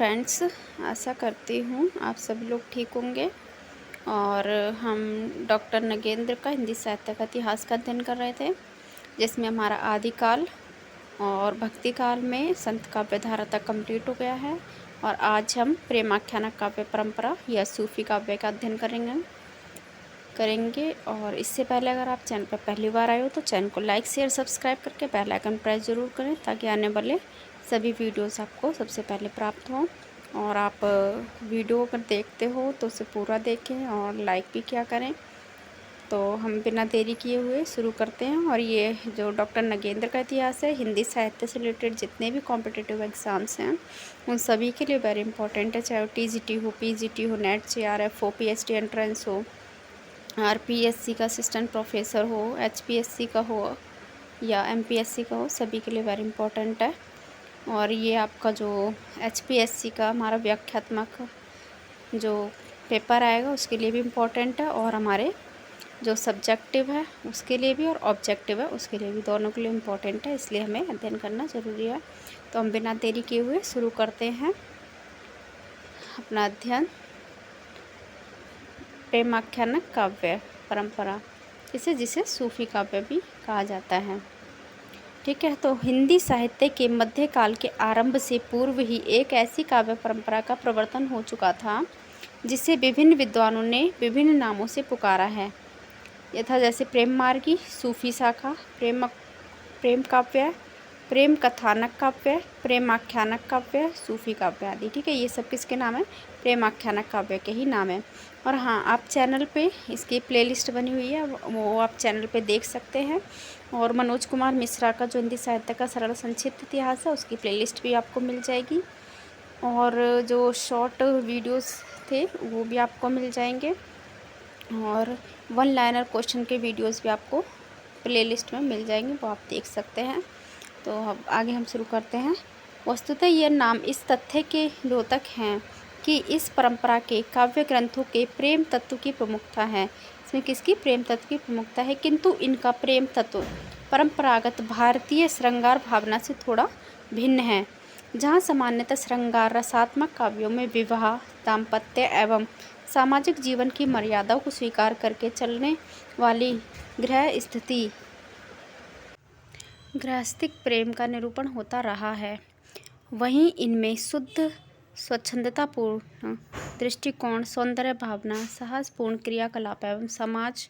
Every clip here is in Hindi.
फ्रेंड्स, आशा करती हूँ आप सभी लोग ठीक होंगे। और हम डॉक्टर नगेंद्र का हिंदी साहित्य का इतिहास का अध्ययन कर रहे थे, जिसमें हमारा आदिकाल और भक्ति काल में संत काव्य धारा तक कंप्लीट हो गया है। और आज हम प्रेमाख्यान काव्य परंपरा या सूफी काव्य का अध्ययन करेंगे। और इससे पहले अगर आप चैनल पर पहली बार आए हो तो चैनल को लाइक शेयर सब्सक्राइब करके बेल आइकन प्रेस ज़रूर करें, ताकि आने वाले सभी वीडियोस आपको सबसे पहले प्राप्त हों। और आप वीडियो अगर देखते हो तो उसे पूरा देखें और लाइक भी किया करें। तो हम बिना देरी किए हुए शुरू करते हैं। और ये जो डॉक्टर नगेंद्र का इतिहास है, हिंदी साहित्य से रिलेटेड जितने भी कॉम्पिटिटिव एग्ज़ाम्स हैं उन सभी के लिए वेरी इंपॉर्टेंट है। चाहे वो टीजीटी हो, पीजीटी हो, नेट जेआरएफ हो, पीएचडी एंट्रेंस हो, आरपीएससी का असिस्टेंट प्रोफेसर हो, एचपीएससी का हो या एमपीएससी का हो, सभी के लिए वेरी इंपॉर्टेंट है। और ये आपका जो एचपीएससी का हमारा व्याख्यात्मक जो पेपर आएगा उसके लिए भी इम्पोर्टेंट है, और हमारे जो सब्जेक्टिव है उसके लिए भी और ऑब्जेक्टिव है उसके लिए भी, दोनों के लिए इम्पोर्टेंट है, इसलिए हमें अध्ययन करना ज़रूरी है। तो हम बिना देरी किए हुए शुरू करते हैं अपना अध्ययन। प्रेमाख्यान काव्य परंपरा, जिसे सूफी काव्य भी कहा जाता है। ठीक है, तो हिंदी साहित्य के मध्यकाल के आरंभ से पूर्व ही एक ऐसी काव्य परंपरा का प्रवर्तन हो चुका था जिसे विभिन्न विद्वानों ने विभिन्न नामों से पुकारा है। यथा जैसे प्रेम मार्गी सूफी शाखा, प्रेम काव्य, प्रेम कथानक काव्य, प्रेमाख्यानक काव्य, सूफी काव्य आदि। ठीक है, ये सब किसके नाम है? प्रेमाख्यानक काव्य के ही नाम है। और हाँ, आप चैनल पे इसकी प्लेलिस्ट बनी हुई है, वो आप चैनल पे देख सकते हैं। और मनोज कुमार मिश्रा का जो हिंदी साहित्य का सरल संक्षिप्त इतिहास है उसकी प्लेलिस्ट भी आपको मिल जाएगी। और जो शॉर्ट वीडियोस थे वो भी आपको मिल जाएंगे, और वन लाइनर क्वेश्चन के वीडियोस भी आपको प्लेलिस्ट में मिल जाएंगे, वो आप देख सकते हैं। तो अब आगे हम शुरू करते हैं। वस्तुतः यह नाम इस तथ्य के द्योतक हैं कि इस परंपरा के काव्य ग्रंथों के प्रेम तत्व की प्रमुखता है। इसमें किसकी प्रेम तत्व की प्रमुखता है? किंतु इनका प्रेम तत्व परंपरागत भारतीय श्रृंगार भावना से थोड़ा भिन्न है। जहाँ सामान्यतः श्रृंगार रसात्मक काव्यों में विवाह, दाम्पत्य एवं सामाजिक जीवन की मर्यादाओं को स्वीकार करके चलने वाली गृहस्थिक प्रेम का निरूपण होता रहा है, वहीं इनमें शुद्ध स्वच्छंदतापूर्ण दृष्टिकोण, सौंदर्य भावना, साहसपूर्ण क्रियाकलाप एवं समाज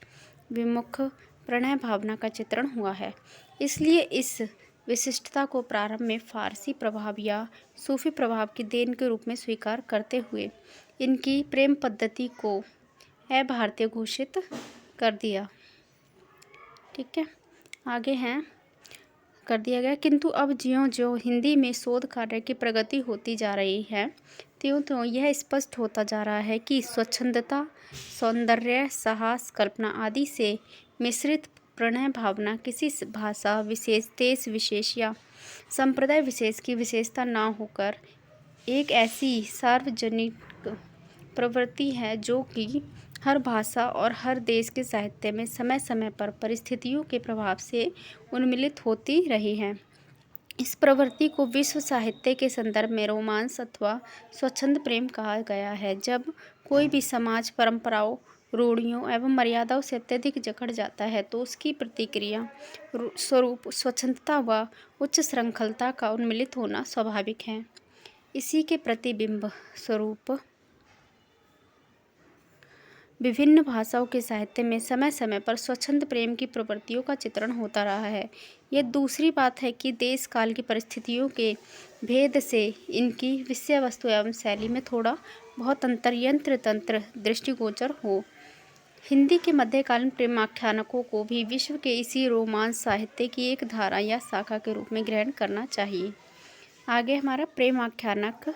विमुख प्रणय भावना का चित्रण हुआ है। इसलिए इस विशिष्टता को प्रारंभ में फारसी प्रभाव या सूफी प्रभाव की देन के रूप में स्वीकार करते हुए इनकी प्रेम पद्धति को अभारतीय घोषित कर दिया। ठीक है, आगे हैं कर दिया गया। किंतु अब ज्यों-ज्यों हिंदी में शोध कार्य की प्रगति होती जा रही है, त्यों-त्यों यह स्पष्ट होता जा रहा है कि स्वच्छंदता, सौंदर्य, साहस, कल्पना आदि से मिश्रित प्रणय भावना किसी भाषा विशेष, देश विशेष या संप्रदाय विशेष की विशेषता न होकर एक ऐसी सार्वजनिक प्रवृत्ति है जो कि हर भाषा और हर देश के साहित्य में समय समय पर परिस्थितियों के प्रभाव से उन्मिलित होती रही है। इस प्रवृत्ति को विश्व साहित्य के संदर्भ में रोमांस अथवा स्वच्छंद प्रेम कहा गया है। जब कोई भी समाज परंपराओं, रूढ़ियों एवं मर्यादाओं से अत्यधिक जकड़ जाता है तो उसकी प्रतिक्रिया स्वरूप स्वच्छंदता व उच्च श्रृंखलता का उन्मिलित होना स्वाभाविक है। इसी के प्रतिबिंब स्वरूप विभिन्न भाषाओं के साहित्य में समय समय पर स्वच्छंद प्रेम की प्रवृत्तियों का चित्रण होता रहा है। यह दूसरी बात है कि देश काल की परिस्थितियों के भेद से इनकी विषय वस्तु एवं शैली में थोड़ा बहुत अंतर यंत्र तंत्र दृष्टिगोचर हो। हिंदी के मध्यकालीन प्रेमाख्यानकों को भी विश्व के इसी रोमांस साहित्य की एक धारा या शाखा के रूप में ग्रहण करना चाहिए। आगे हमारा प्रेमाख्यानक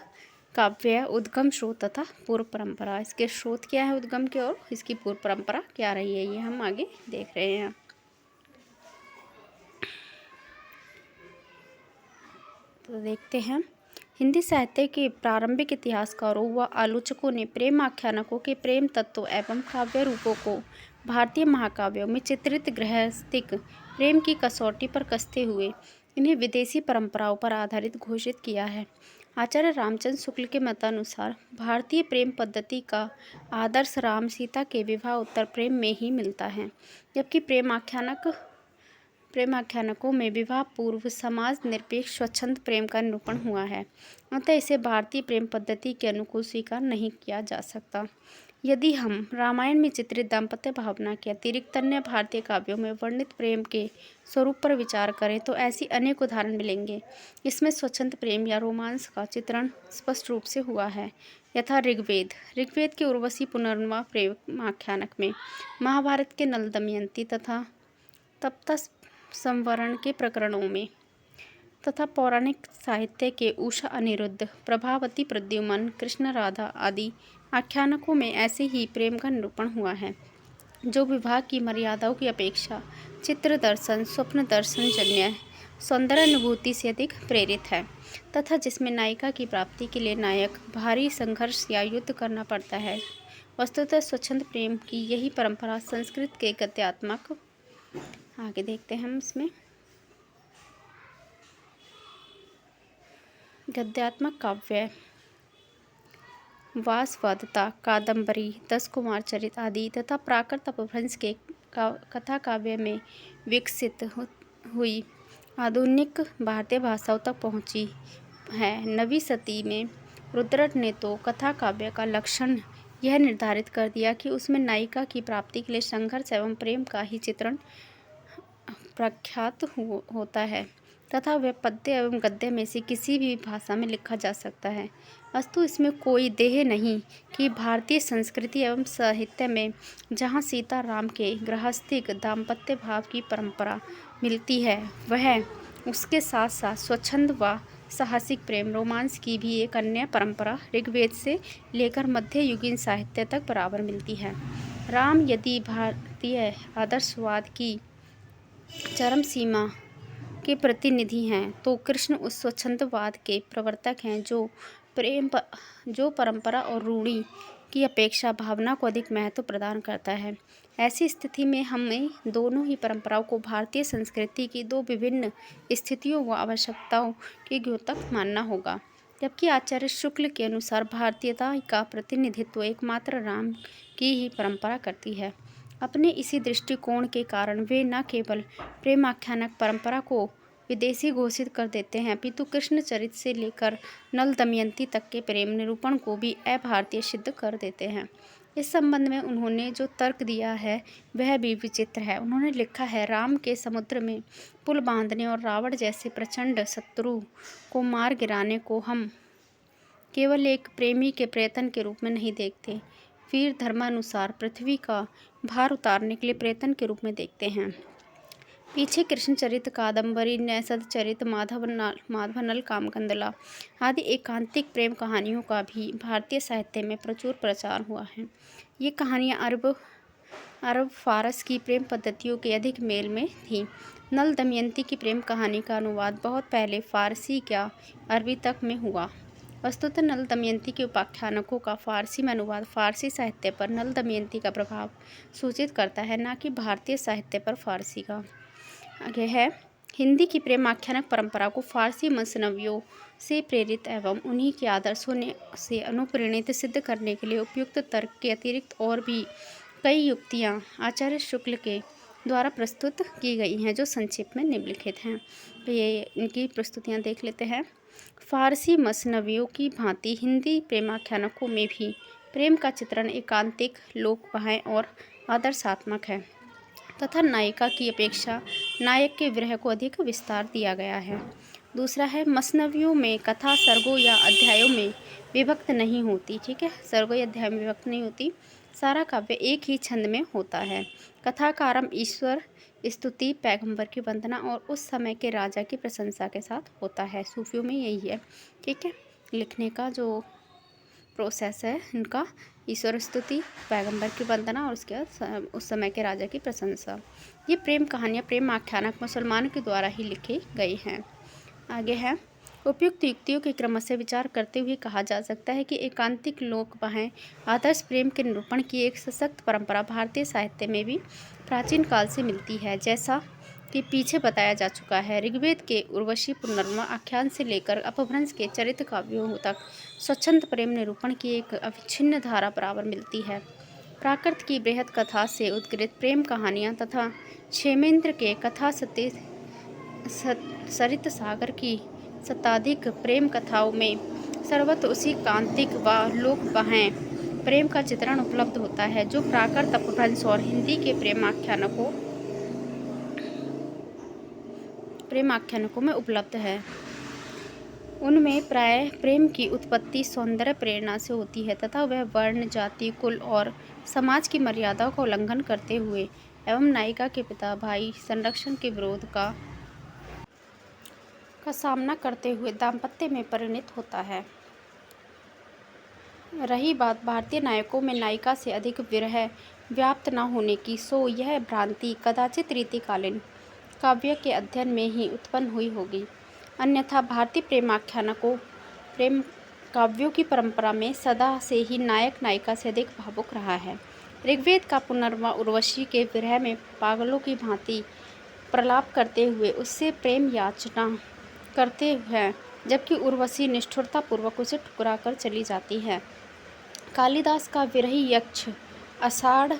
काव्य उद्गम स्रोत तथा पूर्व परंपरा। इसके स्रोत क्या है उद्गम के, और इसकी पूर्व परंपरा क्या रही है, ये हम आगे देख रहे हैं। तो देखते हैं, हिंदी साहित्य के प्रारंभिक इतिहासकारों व आलोचकों ने प्रेम आख्यानकों के प्रेम तत्व एवं काव्य रूपों को भारतीय महाकाव्यों में चित्रित गृहस्थिक प्रेम की कसौटी पर कसते हुए इन्हें विदेशी परंपराओं पर आधारित घोषित किया है। आचार्य रामचंद्र शुक्ल के मतानुसार भारतीय प्रेम पद्धति का आदर्श राम सीता के विवाह उत्तर प्रेम में ही मिलता है, जबकि प्रेम आख्यानकों में विवाह पूर्व समाज निरपेक्ष स्वच्छंद प्रेम का निरूपण हुआ है। अतः इसे भारतीय प्रेम पद्धति के अनुकूल स्वीकार नहीं किया जा सकता। यदि हम रामायण में चित्रित दाम्पत्य भावना के अतिरिक्त अन्य भारतीय काव्यों में वर्णित प्रेम के स्वरूप पर विचार करें तो ऐसी अनेक उदाहरण मिलेंगे। इसमें स्वच्छंद प्रेम या रोमांस का चित्रण स्पष्ट रूप से हुआ है, यथा ऋग्वेद के उर्वशी पुनर्नवा प्रेम आख्यानक में, महाभारत के नल दमयंती तथा तप्त संवरण के प्रकरणों में, तथा पौराणिक साहित्य के उषा अनिरुद्ध, प्रभावती प्रद्युमन, कृष्ण राधा आदि आख्यानकों में ऐसे ही प्रेम का निरूपण हुआ है, जो विवाह की मर्यादाओं की अपेक्षा चित्र दर्शन, स्वप्न दर्शन जन्य सौंदर्यानुभूति से अधिक प्रेरित है, तथा जिसमें नायिका की प्राप्ति के लिए नायक भारी संघर्ष या युद्ध करना पड़ता है। वस्तुतः स्वच्छंद प्रेम की यही परंपरा संस्कृत के गद्यात्मक, आगे देखते हैं हम इसमें, गद्यात्मक काव्य वासवदत्ता, कादंबरी, 10 कुमार चरित आदि तथा प्राकृत अपभ्रंश के कथा काव्य में विकसित हुई आधुनिक भारतीय भाषाओं तक पहुंची है। नवी सदी में रुद्रट ने तो कथा काव्य का लक्षण यह निर्धारित कर दिया कि उसमें नायिका की प्राप्ति के लिए संघर्ष एवं प्रेम का ही चित्रण प्रख्यात होता है, तथा वह पद्य एवं गद्य में से किसी भी भाषा में लिखा जा सकता है। अस्तु इसमें कोई देह नहीं कि भारतीय संस्कृति एवं साहित्य में जहाँ सीता राम के गृहस्थिक दाम्पत्य भाव की परंपरा मिलती है, वह उसके साथ साथ स्वच्छंद व साहसिक प्रेम रोमांस की भी एक अन्य परंपरा ऋग्वेद से लेकर मध्ययुगीन साहित्य तक बराबर मिलती है। राम यदि भारतीय आदर्शवाद की चरम सीमा के प्रतिनिधि हैं, तो कृष्ण उस स्वच्छंदवाद के प्रवर्तक हैं जो परंपरा और रूढ़ि की अपेक्षा भावना को अधिक महत्व प्रदान करता है। ऐसी स्थिति में हमें दोनों ही परंपराओं को भारतीय संस्कृति की दो विभिन्न स्थितियों व आवश्यकताओं के द्योतक मानना होगा। जबकि आचार्य शुक्ल के अनुसार भारतीयता का प्रतिनिधित्व एकमात्र राम की ही परंपरा करती है। अपने इसी दृष्टिकोण के कारण वे न केवल प्रेमाख्यानक परंपरा को विदेशी घोषित कर देते हैं, अपितु कृष्ण चरित से लेकर नल दमयंती तक के प्रेम निरूपण को भी अभारतीय सिद्ध कर देते हैं। इस संबंध में उन्होंने जो तर्क दिया है वह भी विचित्र है। उन्होंने लिखा है, राम के समुद्र में पुल बांधने और रावण जैसे प्रचंड शत्रु को मार गिराने को हम केवल एक प्रेमी के प्रयत्न के रूप में नहीं देखते, वीर धर्मानुसार पृथ्वी का भार उतारने के लिए प्रयत्न के रूप में देखते हैं। पीछे कृष्णचरित, कादंबरी, नैषध चरित, माधवनल, कामकंदला आदि एकांतिक प्रेम कहानियों का भी भारतीय साहित्य में प्रचुर प्रचार हुआ है। ये कहानियाँ अरब फारस की प्रेम पद्धतियों के अधिक मेल में थीं। नल दमयंती की प्रेम कहानी का अनुवाद बहुत पहले फारसी या अरबी तक में हुआ। वस्तुतः नल दमयंती के उपाख्यानकों का फारसी में अनुवाद फारसी साहित्य पर नल दमयंती का प्रभाव सूचित करता है, न कि भारतीय साहित्य पर फारसी का। आगे है, हिंदी की प्रेमाख्यानक परंपरा को फारसी मसनवियों से प्रेरित एवं उन्हीं के आदर्शों से अनुप्रेरित सिद्ध करने के लिए उपयुक्त तर्क के अतिरिक्त और भी कई युक्तियाँ आचार्य शुक्ल के द्वारा प्रस्तुत की गई हैं, जो संक्षेप में निम्नलिखित हैं। तो ये इनकी प्रस्तुतियाँ देख लेते हैं। फारसी मसनवियों की भांति हिंदी प्रेमाख्यानकों में भी प्रेम का चित्रण एकांतिक, लोकबाह्य और आदर्शात्मक है, तथा नायिका की अपेक्षा नायक के विरह को अधिक विस्तार दिया गया है। दूसरा है, मसनवियों में कथा सर्गों या अध्यायों में विभक्त नहीं होती। ठीक है, सर्गों या अध्याय में विभक्त नहीं होती, सारा काव्य एक ही छंद में होता है। कथा का आरंभ ईश्वर स्तुति, पैगंबर की वंदना और उस समय के राजा की प्रशंसा के साथ होता है। सूफियों में यही है। ठीक है, लिखने का जो प्रोसेस है इनका, ईश्वर स्तुति, पैगंबर की वंदना और उसके बाद उस समय के राजा की प्रशंसा। ये प्रेम कहानियाँ प्रेम आख्यानक मुसलमानों के द्वारा ही लिखी गई हैं। आगे है, उपयुक्त युक्तियों के क्रम से विचार करते हुए कहा जा सकता है कि एकांतिक लोकबाह्य आदर्श प्रेम के निरूपण की एक सशक्त परंपरा भारतीय साहित्य में भी प्राचीन काल से मिलती है। जैसा के पीछे बताया जा चुका है। ऋग्वेद के उर्वशी पुनर्वा आख्यान से लेकर अपभ्रंश के चरित्र काव्यों तक स्वच्छंद प्रेम निरूपण की एक अविच्छिन्न धारा बराबर मिलती है। प्राकृत की बृहद कथा से उद्गृत प्रेम कहानियाँ तथा क्षेमेंद्र के कथा सरित सागर की शताधिक प्रेम कथाओं में सर्वत्र उसी कांतिक व लोकबाह्य प्रेम का चित्रण उपलब्ध होता है जो प्राकृत अपभ्रंश और हिंदी के प्रेमाख्यानकों में उपलब्ध है। उनमें प्रायः प्रेम की उत्पत्ति सौंदर्य प्रेरणा से होती है तथा वह वर्ण, जाति, कुल और समाज की मर्यादाओं का उल्लंघन करते हुए एवं नायिका के पिता भाई संरक्षण के विरोध का सामना करते हुए दाम्पत्य में परिणत होता है। रही बात भारतीय नायकों में नायिका से अधिक विरह व्याप्त न होने की, सो यह भ्रांति कदाचित रीतिकालीन काव्य के अध्ययन में ही उत्पन्न हुई होगी। अन्यथा भारतीय प्रेम काव्यों की परंपरा में सदा से ही नायक नायिका से अधिक भावुक रहा है। ऋग्वेद का पुनर्वा उर्वशी के विरह में पागलों की भांति प्रलाप करते हुए उससे प्रेम याचना करते हैं, जबकि उर्वशी निष्ठुरतापूर्वक उसे ठुकरा कर चली जाती है। कालिदास का विरही यक्ष आषाढ़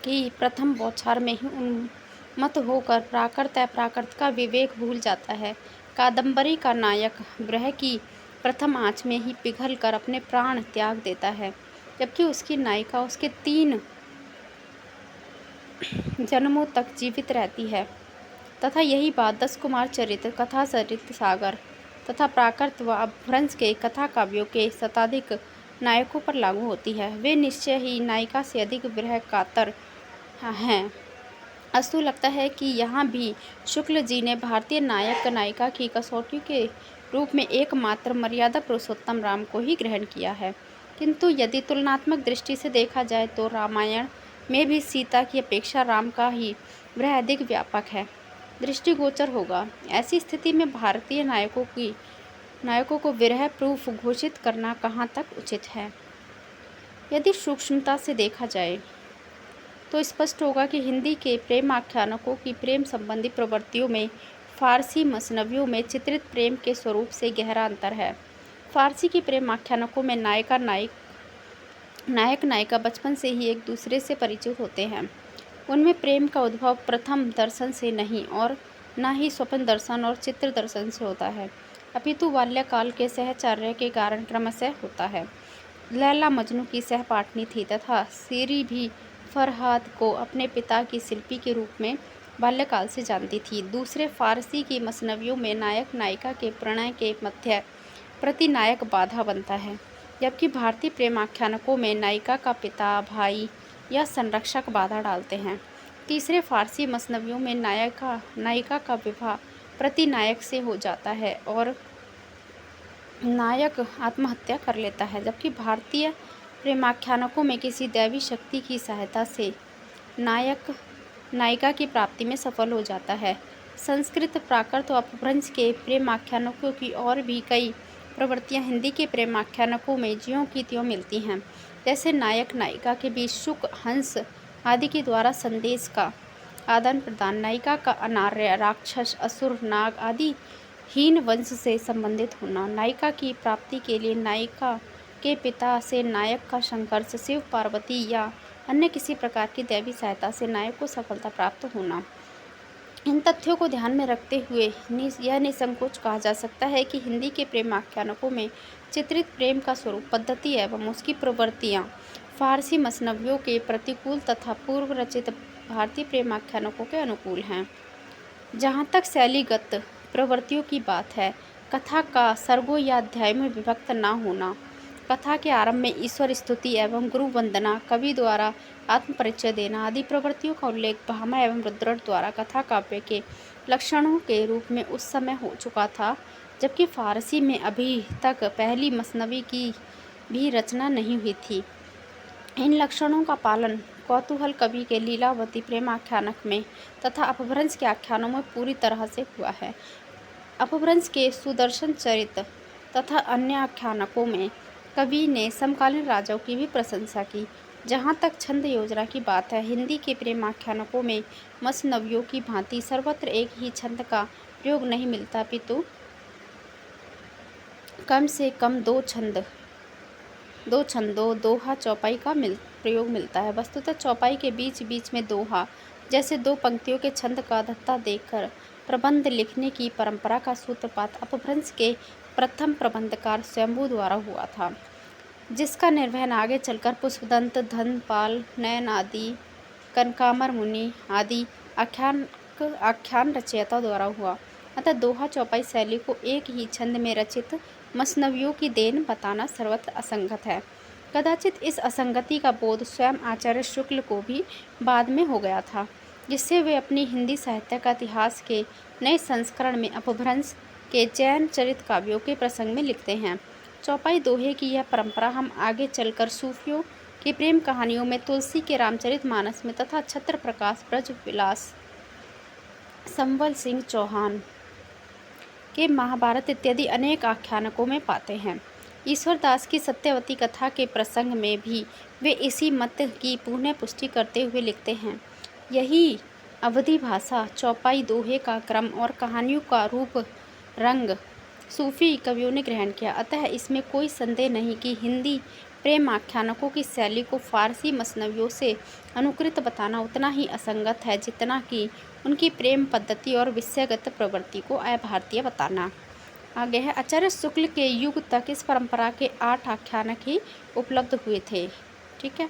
की प्रथम बौछार में ही उन्मत्त होकर प्राकृत अप्राकृत का विवेक भूल जाता है। कादम्बरी का नायक विरह की प्रथम आँच में ही पिघल कर अपने प्राण त्याग देता है, जबकि उसकी नायिका उसके 3 जन्मों तक जीवित रहती है। तथा यही बात 10 कुमार चरित्र, कथा सरित सागर तथा प्राकृत व अपभ्रंश के कथा काव्यों के शताधिक नायकों पर लागू होती है। वे निश्चय ही नायिका से अधिक विरह कातर हैं। अस्तु लगता है कि यहाँ भी शुक्ल जी ने भारतीय नायक नायिका की कसौटी के रूप में एकमात्र मर्यादा पुरुषोत्तम राम को ही ग्रहण किया है। किंतु यदि तुलनात्मक दृष्टि से देखा जाए तो रामायण में भी सीता की अपेक्षा राम का ही विरह अधिक व्यापक है, दृष्टिगोचर होगा। ऐसी स्थिति में भारतीय नायकों को विरह प्रूफ घोषित करना कहाँ तक उचित है। यदि सूक्ष्मता से देखा जाए तो स्पष्ट होगा कि हिंदी के प्रेम आख्यानकों की प्रेम संबंधी प्रवृत्तियों में फारसी मसनवियों में चित्रित प्रेम के स्वरूप से गहरा अंतर है। फारसी की प्रेम आख्यानकों में नायक नायिका बचपन से ही एक दूसरे से परिचित होते हैं। उनमें प्रेम का उद्भव प्रथम दर्शन से नहीं और न ही स्वप्न दर्शन और चित्र दर्शन से होता है, अपितु बाल्यकाल के सहचर्य के कारण क्रमशः होता है। लैला मजनू की सहपाठनी थी तथा सीरी भी फरहाद को अपने पिता की शिल्पी के रूप में बाल्यकाल से जानती थी। दूसरे फारसी की मसनवियों में नायक नायिका के प्रणय के मध्य प्रतिनायक बाधा बनता है, जबकि भारतीय प्रेमाख्यानकों में नायिका का पिता, भाई या संरक्षक बाधा डालते हैं। तीसरे फारसी मसनवियों में नायिका का विवाह प्रतिनायक से हो जाता है और नायक आत्महत्या कर लेता है, जबकि भारतीय प्रेमाख्यानकों में किसी दैवी शक्ति की सहायता से नायक नायिका की प्राप्ति में सफल हो जाता है। संस्कृत, प्राकृत और अपभ्रंश के प्रेमाख्यानकों की और भी कई प्रवृत्तियां हिंदी के प्रेमाख्यानकों में ज्यों की त्यों मिलती हैं, जैसे नायक नायिका के बीच शुक, हंस आदि के द्वारा संदेश का आदान प्रदान, नायिका का अनार्य, राक्षस, असुर, नाग आदि हीन वंश से संबंधित होना, नायिका की प्राप्ति के लिए नायिका के पिता से नायक का संघर्ष, शिव पार्वती या अन्य किसी प्रकार की दैवी सहायता से नायक को सफलता प्राप्त होना। इन तथ्यों को ध्यान में रखते हुए यह निसंकोच कहा जा सकता है कि हिंदी के प्रेमाख्यानकों में चित्रित प्रेम का स्वरूप, पद्धति एवं उसकी प्रवृत्तियाँ फारसी मसनवियों के प्रतिकूल तथा पूर्व रचित भारतीय प्रेमाख्यानकों के अनुकूल हैं। जहाँ तक शैलीगत प्रवृत्तियों की बात है, कथा का सर्गों या अध्याय में विभक्त न होना, कथा के आरंभ में ईश्वर स्तुति एवं गुरु वंदना, कवि द्वारा आत्मपरिचय देना आदि प्रवृत्तियों का उल्लेख भामा एवं रुद्रट द्वारा कथा काव्य के लक्षणों के रूप में उस समय हो चुका था, जबकि फारसी में अभी तक पहली मसनवी की भी रचना नहीं हुई थी। इन लक्षणों का पालन कौतूहल कवि के लीलावती प्रेमाख्यानक में तथा अपभ्रंश के आख्यानों में पूरी तरह से हुआ है। अपभ्रंश के सुदर्शन चरित तथा अन्य आख्यानकों में कवि ने समकालीन राजाओं की भी प्रशंसा की जहाँ तक छंद योजना की बात है, हिंदी के प्रेमाख्यानकों में मसनवियों की भांति सर्वत्र एक ही छंद का प्रयोग नहीं मिलता, अपितु कम से कम दो छंदों, दोहा, चौपाई का प्रयोग मिलता है। वस्तुतः चौपाई के बीच बीच में दोहा जैसे दो पंक्तियों के छंद का धत्ता देकर प्रबंध लिखने की परंपरा का सूत्रपात अपभ्रंश के प्रथम प्रबंधकार स्वयंभू द्वारा हुआ था, जिसका निर्वहन आगे चलकर पुष्पदंत, धनपाल, नयन आदि, कनकामर मुनि आदि आख्यान रचयिताओं द्वारा हुआ। अतः दोहा चौपाई शैली को एक ही छंद में रचित मसनवियों की देन बताना सर्वत्र असंगत है। कदाचित इस असंगति का बोध स्वयं आचार्य शुक्ल को भी बाद में हो गया था, जिससे वे अपनी हिंदी साहित्य का इतिहास के नए संस्करण में अपभ्रंश के जैन चरित काव्यों के प्रसंग में लिखते हैं। चौपाई दोहे की यह परंपरा हम आगे चलकर सूफियों की प्रेम कहानियों में, तुलसी के रामचरितमानस में तथा छत्र प्रकाश, ब्रज विलास, संवल सिंह चौहान के महाभारत इत्यादि अनेक आख्यानकों में पाते हैं। ईश्वरदास की सत्यवती कथा के प्रसंग में भी वे इसी मत की पुनः पुष्टि करते हुए लिखते हैं। यही अवधी भाषा, चौपाई, दोहे का क्रम और कहानियों का रूप रंग सूफी कवियों ने ग्रहण किया। अतः इसमें कोई संदेह नहीं कि हिंदी प्रेम आख्यानकों की शैली को फारसी मसनवियों से अनुकृत बताना उतना ही असंगत है जितना कि उनकी प्रेम पद्धति और विषयगत प्रवृत्ति को अभारतीय बताना। आगे है, आचार्य शुक्ल के युग तक इस परंपरा के 8 आख्यानक ही उपलब्ध हुए थे। ठीक है,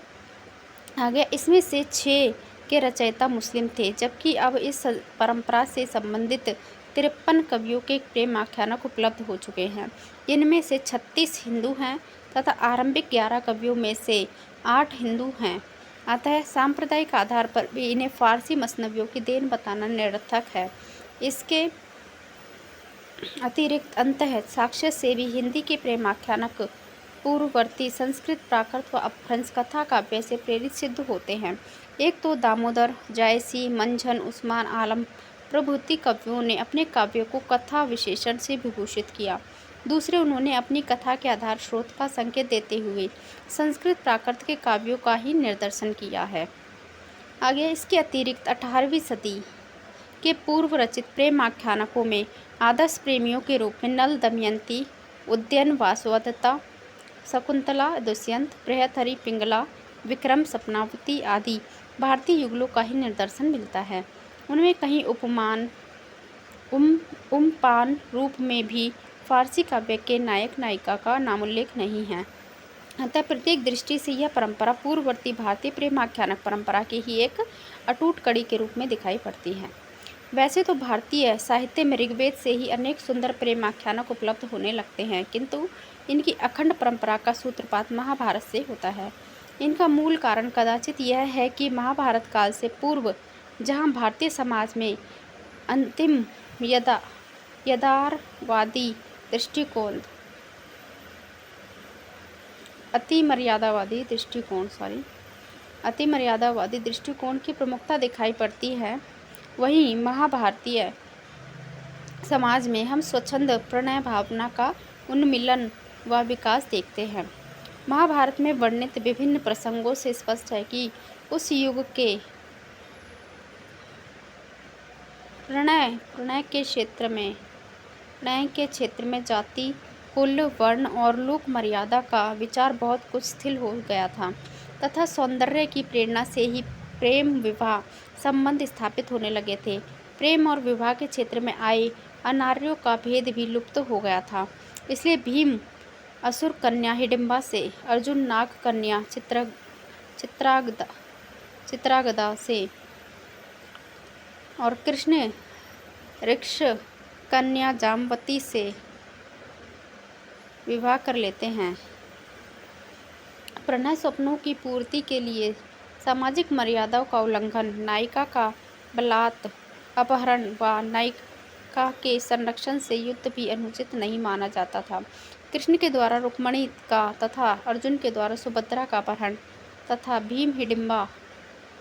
आगे इसमें से 6 के रचयिता मुस्लिम थे, जबकि अब इस परंपरा से संबंधित 53 कवियों के प्रेम आख्यानक उपलब्ध हो चुके हैं। इनमें से 36 हिंदू हैं तथा आरंभिक 11 कवियों में से 8 हिंदू हैं। अतः सांप्रदायिक आधार पर भी इन्हें फारसी मसनवियों की देन बताना निरर्थक है। इसके अतिरिक्त अंतः साक्ष्य से भी हिंदी के प्रेमाख्यानक पूर्ववर्ती संस्कृत, प्राकृत व अपभ्रंश कथा काव्य से प्रेरित सिद्ध होते हैं। एक तो दामोदर, जायसी, मंझन, उस्मान आलम प्रभृति कवियों ने अपने काव्यों को कथा विशेषण से विभूषित किया। दूसरे, उन्होंने अपनी कथा के आधार स्रोत का संकेत देते हुए संस्कृत प्राकृत के काव्यों का ही निर्दर्शन किया है। आगे इसके अतिरिक्त 18वीं सदी के पूर्व रचित प्रेम आख्यानकों में आदर्श प्रेमियों के रूप में नल, दमयंती, उद्यन, वासवदत्ता, शकुंतला, दुष्यंत, बृहत्हरि, पिंगला, विक्रम, सपनावती आदि भारतीय युगलों का ही निर्दर्शन मिलता है। उनमें कहीं उमपान रूप में भी फारसी काव्य के नायक नायिका का नामोल्लेख नहीं है। अतः प्रत्येक दृष्टि से यह परंपरा पूर्ववर्ती भारतीय प्रेमाख्यानक परंपरा की ही एक अटूट कड़ी के रूप में दिखाई पड़ती है। वैसे तो भारतीय साहित्य में ऋग्वेद से ही अनेक सुंदर प्रेमाख्यानक उपलब्ध होने लगते हैं, किंतु इनकी अखंड परंपरा का सूत्रपात महाभारत से होता है। इनका मूल कारण कदाचित यह है कि महाभारत काल से पूर्व जहाँ भारतीय समाज में अंतिम यदारवादी दृष्टिकोण अतिमर्यादावादी दृष्टिकोण की प्रमुखता दिखाई पड़ती है, वहीं महाभारतीय समाज में हम स्वच्छंद प्रणय भावना का उन्मिलन व विकास देखते हैं। महाभारत में वर्णित विभिन्न प्रसंगों से स्पष्ट है कि उस युग के प्रणय के क्षेत्र में जाति, कुल, वर्ण और लोक मर्यादा का विचार बहुत कुछ शिथिल हो गया था तथा सौंदर्य की प्रेरणा से ही प्रेम विवाह संबंध स्थापित होने लगे थे। प्रेम और विवाह के क्षेत्र में आए अनार्यों का भेद भी लुप्त हो गया था। इसलिए भीम असुर कन्या हिडिंबा से, अर्जुन नाग कन्या चित्रागदा से और कृष्ण ऋक्ष कन्या जाम्बवती से विवाह कर लेते हैं। प्रणय स्वप्नों की पूर्ति के लिए सामाजिक मर्यादाओं का उल्लंघन, नायिका का बलात् अपहरण व नायिका के संरक्षण से युद्ध भी अनुचित नहीं माना जाता था। कृष्ण के द्वारा रुक्मणी का तथा अर्जुन के द्वारा सुभद्रा का अपहरण तथा भीम, हिडिंबा,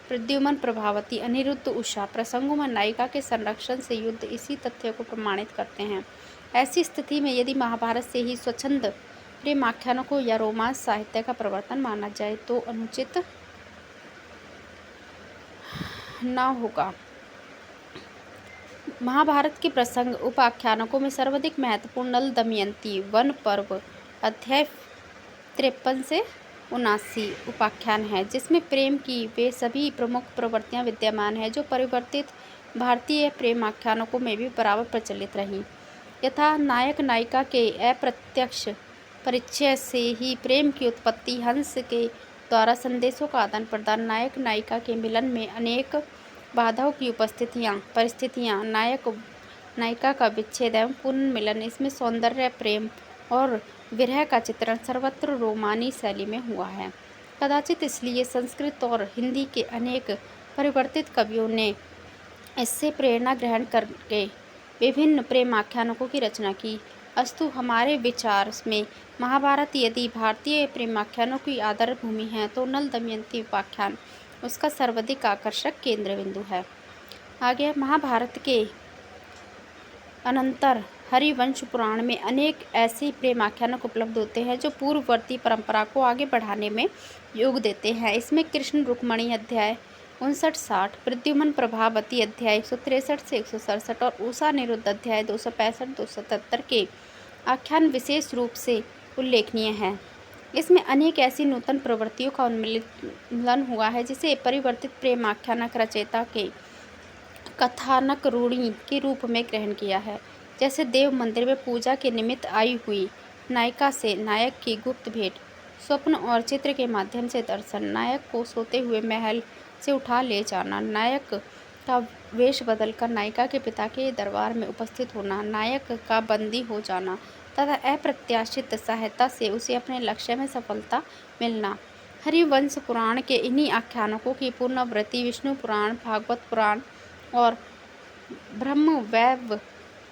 प्रद्युम्न, प्रभावती, अनिरुद्ध, उषा प्रसंगों में नायिका के संरक्षण से युद्ध इसी तथ्य को प्रमाणित करते हैं। ऐसी स्थिति में यदि महाभारत से ही स्वच्छंद प्रेम आख्यानों को या रोमांस साहित्य का प्रवर्तन माना जाए तो अनुचित ना होगा। महाभारत के प्रसंग उपाख्यानों में सर्वाधिक महत्वपूर्ण नल दमयंती वन पर्व अध्याय 53 से 79 उपाख्यान है, जिसमें प्रेम की वे सभी प्रमुख प्रवृत्तियां विद्यमान हैं जो परिवर्तित भारतीय प्रेमाख्यानों में भी बराबर प्रचलित रहीं। यथा नायक नायिका के अप्रत्यक्ष परिचय से ही प्रेम की उत्पत्ति, हंस के द्वारा संदेशों का आदान प्रदान, नायक नायिका के मिलन में अनेक बाधाओं की परिस्थितियाँ, नायक नायिका का विच्छेद एवं पुनर्मिलन, इसमें सौंदर्य, प्रेम और विरह का चित्रण सर्वत्र रोमानी शैली में हुआ है। कदाचित इसलिए संस्कृत और हिंदी के अनेक परिवर्तित कवियों ने इससे प्रेरणा ग्रहण करके विभिन्न प्रेमाख्यानों की रचना की। अस्तु हमारे विचार में महाभारत यदि भारतीय प्रेमाख्यानों की आधार भूमि है, तो नल दमयंती उपाख्यान उसका सर्वाधिक आकर्षक केंद्र बिंदु है। आगे महाभारत के अनंतर हरिवंश पुराण में अनेक ऐसे प्रेमाख्यान उपलब्ध होते हैं जो पूर्ववर्ती परंपरा को आगे बढ़ाने में योग देते हैं। इसमें कृष्ण रुक्मणी अध्याय 59-60, प्रद्युम्न प्रभावती अध्याय 163 से 167 और उषा निरुद्ध अध्याय 265-277 के आख्यान विशेष रूप से उल्लेखनीय हैं। इसमें अनेक ऐसी नूतन प्रवृत्तियों का उन्मिलन हुआ है जिसे परिवर्तित प्रेमाख्यानक रचयिता के कथानक रूढ़ी के रूप में ग्रहण किया है। जैसे देव मंदिर में पूजा के निमित्त आई हुई नायिका से नायक की गुप्त भेंट, स्वप्न और चित्र के माध्यम से दर्शन, नायक को सोते हुए महल से उठा ले जाना, नायक का वेश बदलकर नायिका के पिता के दरबार में उपस्थित होना, नायक का बंदी हो जाना तथा अप्रत्याशित सहायता से उसे अपने लक्ष्य में सफलता मिलना। हरिवंश पुराण के इन्हीं आख्यानों की पुनरावृत्ति विष्णु पुराण, भागवत पुराण और ब्रह्म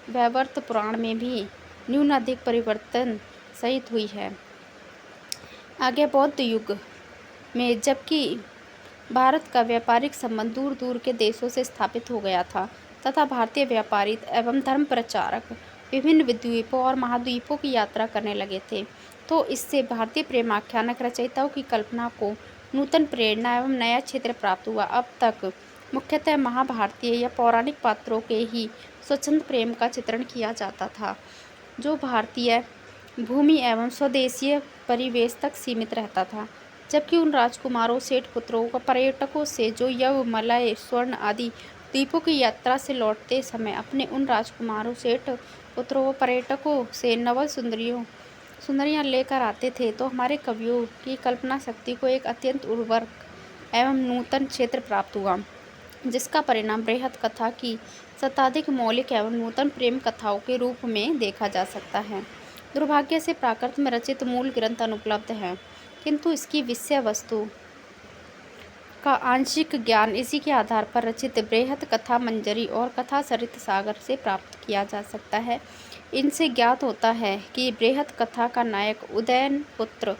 वैवर्त पुराण में भी न्यूनाधिक परिवर्तन सहित हुई है। आगे बौद्ध युग में जबकि भारत का व्यापारिक संबंध दूर दूर के देशों से स्थापित हो गया था तथा भारतीय व्यापारी एवं धर्म प्रचारक विभिन्न द्वीपों और महाद्वीपों की यात्रा करने लगे थे, तो इससे भारतीय प्रेमाख्यानक रचयिताओं की कल्पना को नूतन प्रेरणा एवं नया क्षेत्र प्राप्त हुआ। अब तक मुख्यतः महाभारतीय या पौराणिक पात्रों के ही स्वच्छंद प्रेम का चित्रण किया जाता था, जो भारतीय भूमि एवं स्वदेशीय परिवेश तक सीमित रहता था, जबकि उन राजकुमारों, सेठ पुत्रों व पर्यटकों से जो यव, मलय, स्वर्ण आदि द्वीपों की यात्रा से लौटते समय अपने उन राजकुमारों, सेठ पुत्रों व पर्यटकों से नवल सुंदरियाँ लेकर आते थे, तो हमारे कवियों की कल्पना शक्ति को एक अत्यंत उर्वरक एवं नूतन क्षेत्र प्राप्त हुआ, जिसका परिणाम बृहत कथा की शताधिक मौलिक एवं नूतन प्रेम कथाओं के रूप में देखा जा सकता है। दुर्भाग्य से प्राकृत में रचित मूल ग्रंथ अनुपलब्ध हैं, किंतु इसकी विषय वस्तु का आंशिक ज्ञान इसी के आधार पर रचित बृहत कथा मंजरी और कथा सरित सागर से प्राप्त किया जा सकता है। इनसे ज्ञात होता है कि बृहत कथा का नायक उदयन पुत्र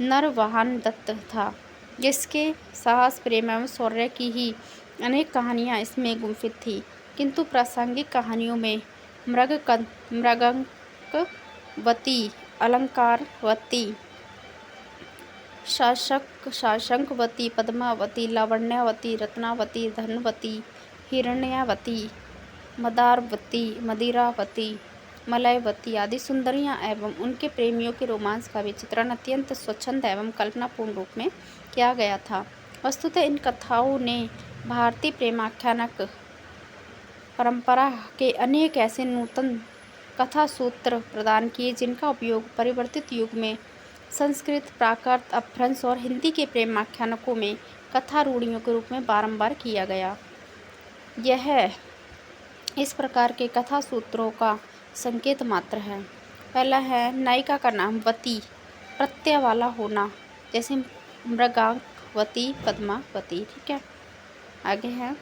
नरवाहन दत्त था, जिसके साहस, प्रेम एवं शौर्य की ही अनेक कहानियाँ इसमें गुम्फित थी, किंतु प्रासंगिक कहानियों में मृगंकवती, अलंकारवती, शाशंकवती, पद्मावती, लावण्यावती, रत्नावती, धनवती, हिरण्यावती, मदारवती, मदिरावती, मलयवती आदि सुंदरियां एवं उनके प्रेमियों के रोमांस का भी चित्रण अत्यंत स्वच्छंद एवं कल्पनापूर्ण रूप में किया गया था। वस्तुतः इन कथाओं ने भारतीय प्रेमाख्यानक परंपरा के अनेक ऐसे नूतन कथा सूत्र प्रदान किए, जिनका उपयोग परिवर्तित युग में संस्कृत, प्राकृत, अपभ्रंश और हिंदी के प्रेमाख्यानकों में कथा रूढ़ियों के रूप में बारंबार किया गया। यह इस प्रकार के कथा सूत्रों का संकेत मात्र है। पहला है नायिका का नाम वती प्रत्यय वाला होना, जैसे मृगांकवती, पद्मावती। ठीक है, आगे है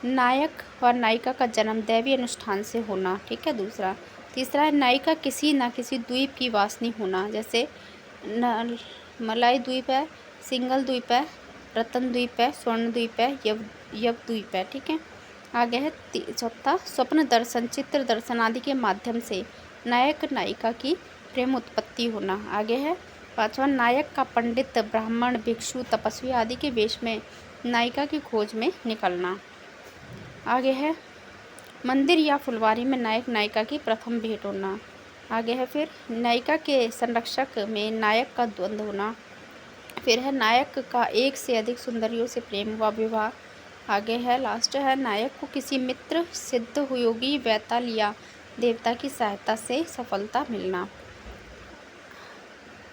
नायक और नायिका का जन्म दैवीय अनुष्ठान से होना। ठीक है, दूसरा। तीसरा है नायिका किसी न किसी द्वीप की वासनी होना, जैसे मलय द्वीप है, सिंगल द्वीप है, रतन द्वीप है, स्वर्ण द्वीप है, यव द्वीप है। ठीक है, आगे है चौथा स्वप्न दर्शन, चित्र दर्शन आदि के माध्यम से नायक नायिका की प्रेम उत्पत्ति होना। आगे है पांचवा नायक का पंडित, ब्राह्मण, भिक्षु, तपस्वी आदि के वेश में नायिका की खोज में निकलना। आगे है मंदिर या फुलवारी में नायक नायिका की प्रथम भेंट होना। आगे है फिर नायिका के संरक्षक में नायक का द्वंद्व होना। फिर है नायक का एक से अधिक सुंदरियों से प्रेम व विवाह। आगे है लास्ट है नायक को किसी मित्र सिद्ध योगी वैताल या देवता की सहायता से सफलता मिलना।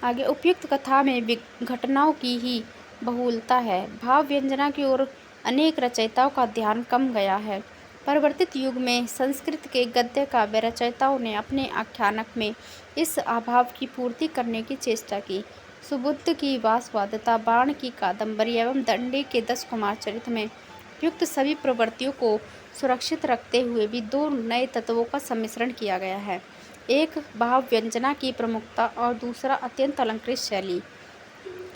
आगे उपयुक्त कथा में घटनाओं की ही बहुलता है। भाव व्यंजना की ओर अनेक रचयिताओं का ध्यान कम गया है। परिवर्तित युग में संस्कृत के गद्य काव्य रचयिताओं ने अपने आख्यानक में इस अभाव की पूर्ति करने की चेष्टा की। सुबुद्ध की वासवादता, बाण की कादंबरी एवं दंडी के 10 कुमार चरित्र में युक्त सभी प्रवृत्तियों को सुरक्षित रखते हुए भी 2 नए तत्वों का सम्मिश्रण किया गया है। एक भाव व्यंजना की प्रमुखता और दूसरा अत्यंत अलंकृत शैली।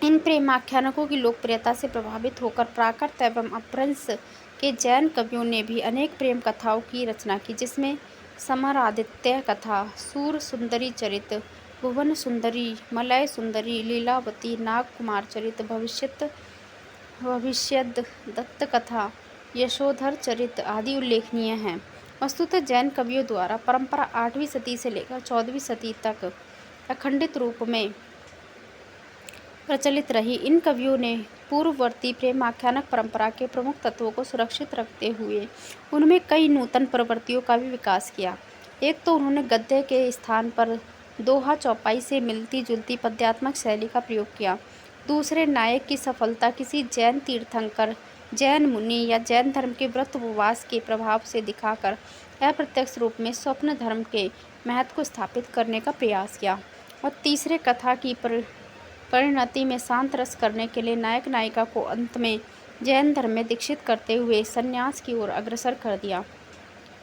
इन प्रेमाख्यानकों की लोकप्रियता से प्रभावित होकर प्राकृत एवं अपभ्रंश के जैन कवियों ने भी अनेक प्रेम कथाओं की रचना की, जिसमें समरादित्य कथा, सूर सुंदरी चरित, भुवन सुंदरी, मलय सुंदरी, लीलावती, नाग कुमार चरित, भविष्यद दत्त कथा, यशोधर चरित आदि उल्लेखनीय हैं। वस्तुतः जैन कवियों द्वारा परंपरा 8वीं सदी से लेकर 14वीं सदी तक अखंडित रूप में प्रचलित रही। इन कवियों ने पूर्ववर्ती प्रेमाख्यानक परंपरा के प्रमुख तत्वों को सुरक्षित रखते हुए उनमें कई नूतन प्रवृत्तियों का भी विकास किया। एक तो उन्होंने गद्य के स्थान पर दोहा चौपाई से मिलती जुलती पद्यात्मक शैली का प्रयोग किया। दूसरे, नायक की सफलता किसी जैन तीर्थंकर, जैन मुनि या जैन धर्म के व्रत उपवास के प्रभाव से दिखाकर अप्रत्यक्ष रूप में स्वप्न धर्म के महत्व को स्थापित करने का प्रयास किया। और तीसरे, कथा की परिणति में शांत रस करने के लिए नायक नायिका को अंत में जैन धर्म में दीक्षित करते हुए संन्यास की ओर अग्रसर कर दिया।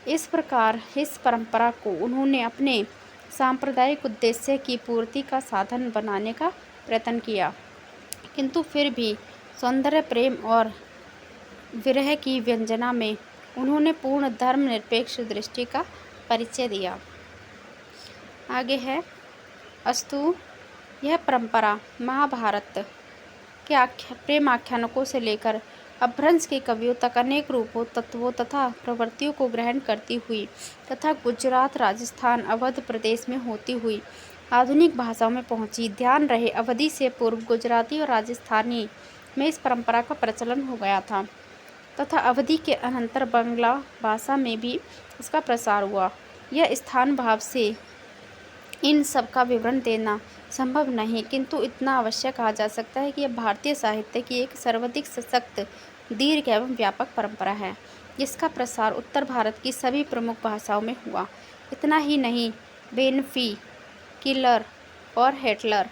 इस प्रकार इस परंपरा को उन्होंने अपने सांप्रदायिक उद्देश्य की पूर्ति का साधन बनाने का प्रयत्न किया, किंतु फिर भी सौंदर्य, प्रेम और विरह की व्यंजना में उन्होंने पूर्ण धर्मनिरपेक्ष दृष्टि का परिचय दिया। आगे है अस्तु यह परंपरा महाभारत के प्रेम आख्यानकों से लेकर अपभ्रंश के कवियों तक अनेक रूपों, तत्वों तथा प्रवृत्तियों को ग्रहण करती हुई तथा गुजरात, राजस्थान, अवध प्रदेश में होती हुई आधुनिक भाषाओं में पहुंची। ध्यान रहे, अवधि से पूर्व गुजराती और राजस्थानी में इस परंपरा का प्रचलन हो गया था तथा अवधि के अनंतर बंगला भाषा में भी इसका प्रसार हुआ। यह स्थान भाव से इन सब का विवरण देना संभव नहीं, किंतु इतना अवश्य कहा जा सकता है कि यह भारतीय साहित्य की एक सर्वाधिक सशक्त, दीर्घ एवं व्यापक परंपरा है, जिसका प्रसार उत्तर भारत की सभी प्रमुख भाषाओं में हुआ। इतना ही नहीं, बेनफी, किलर और हेटलर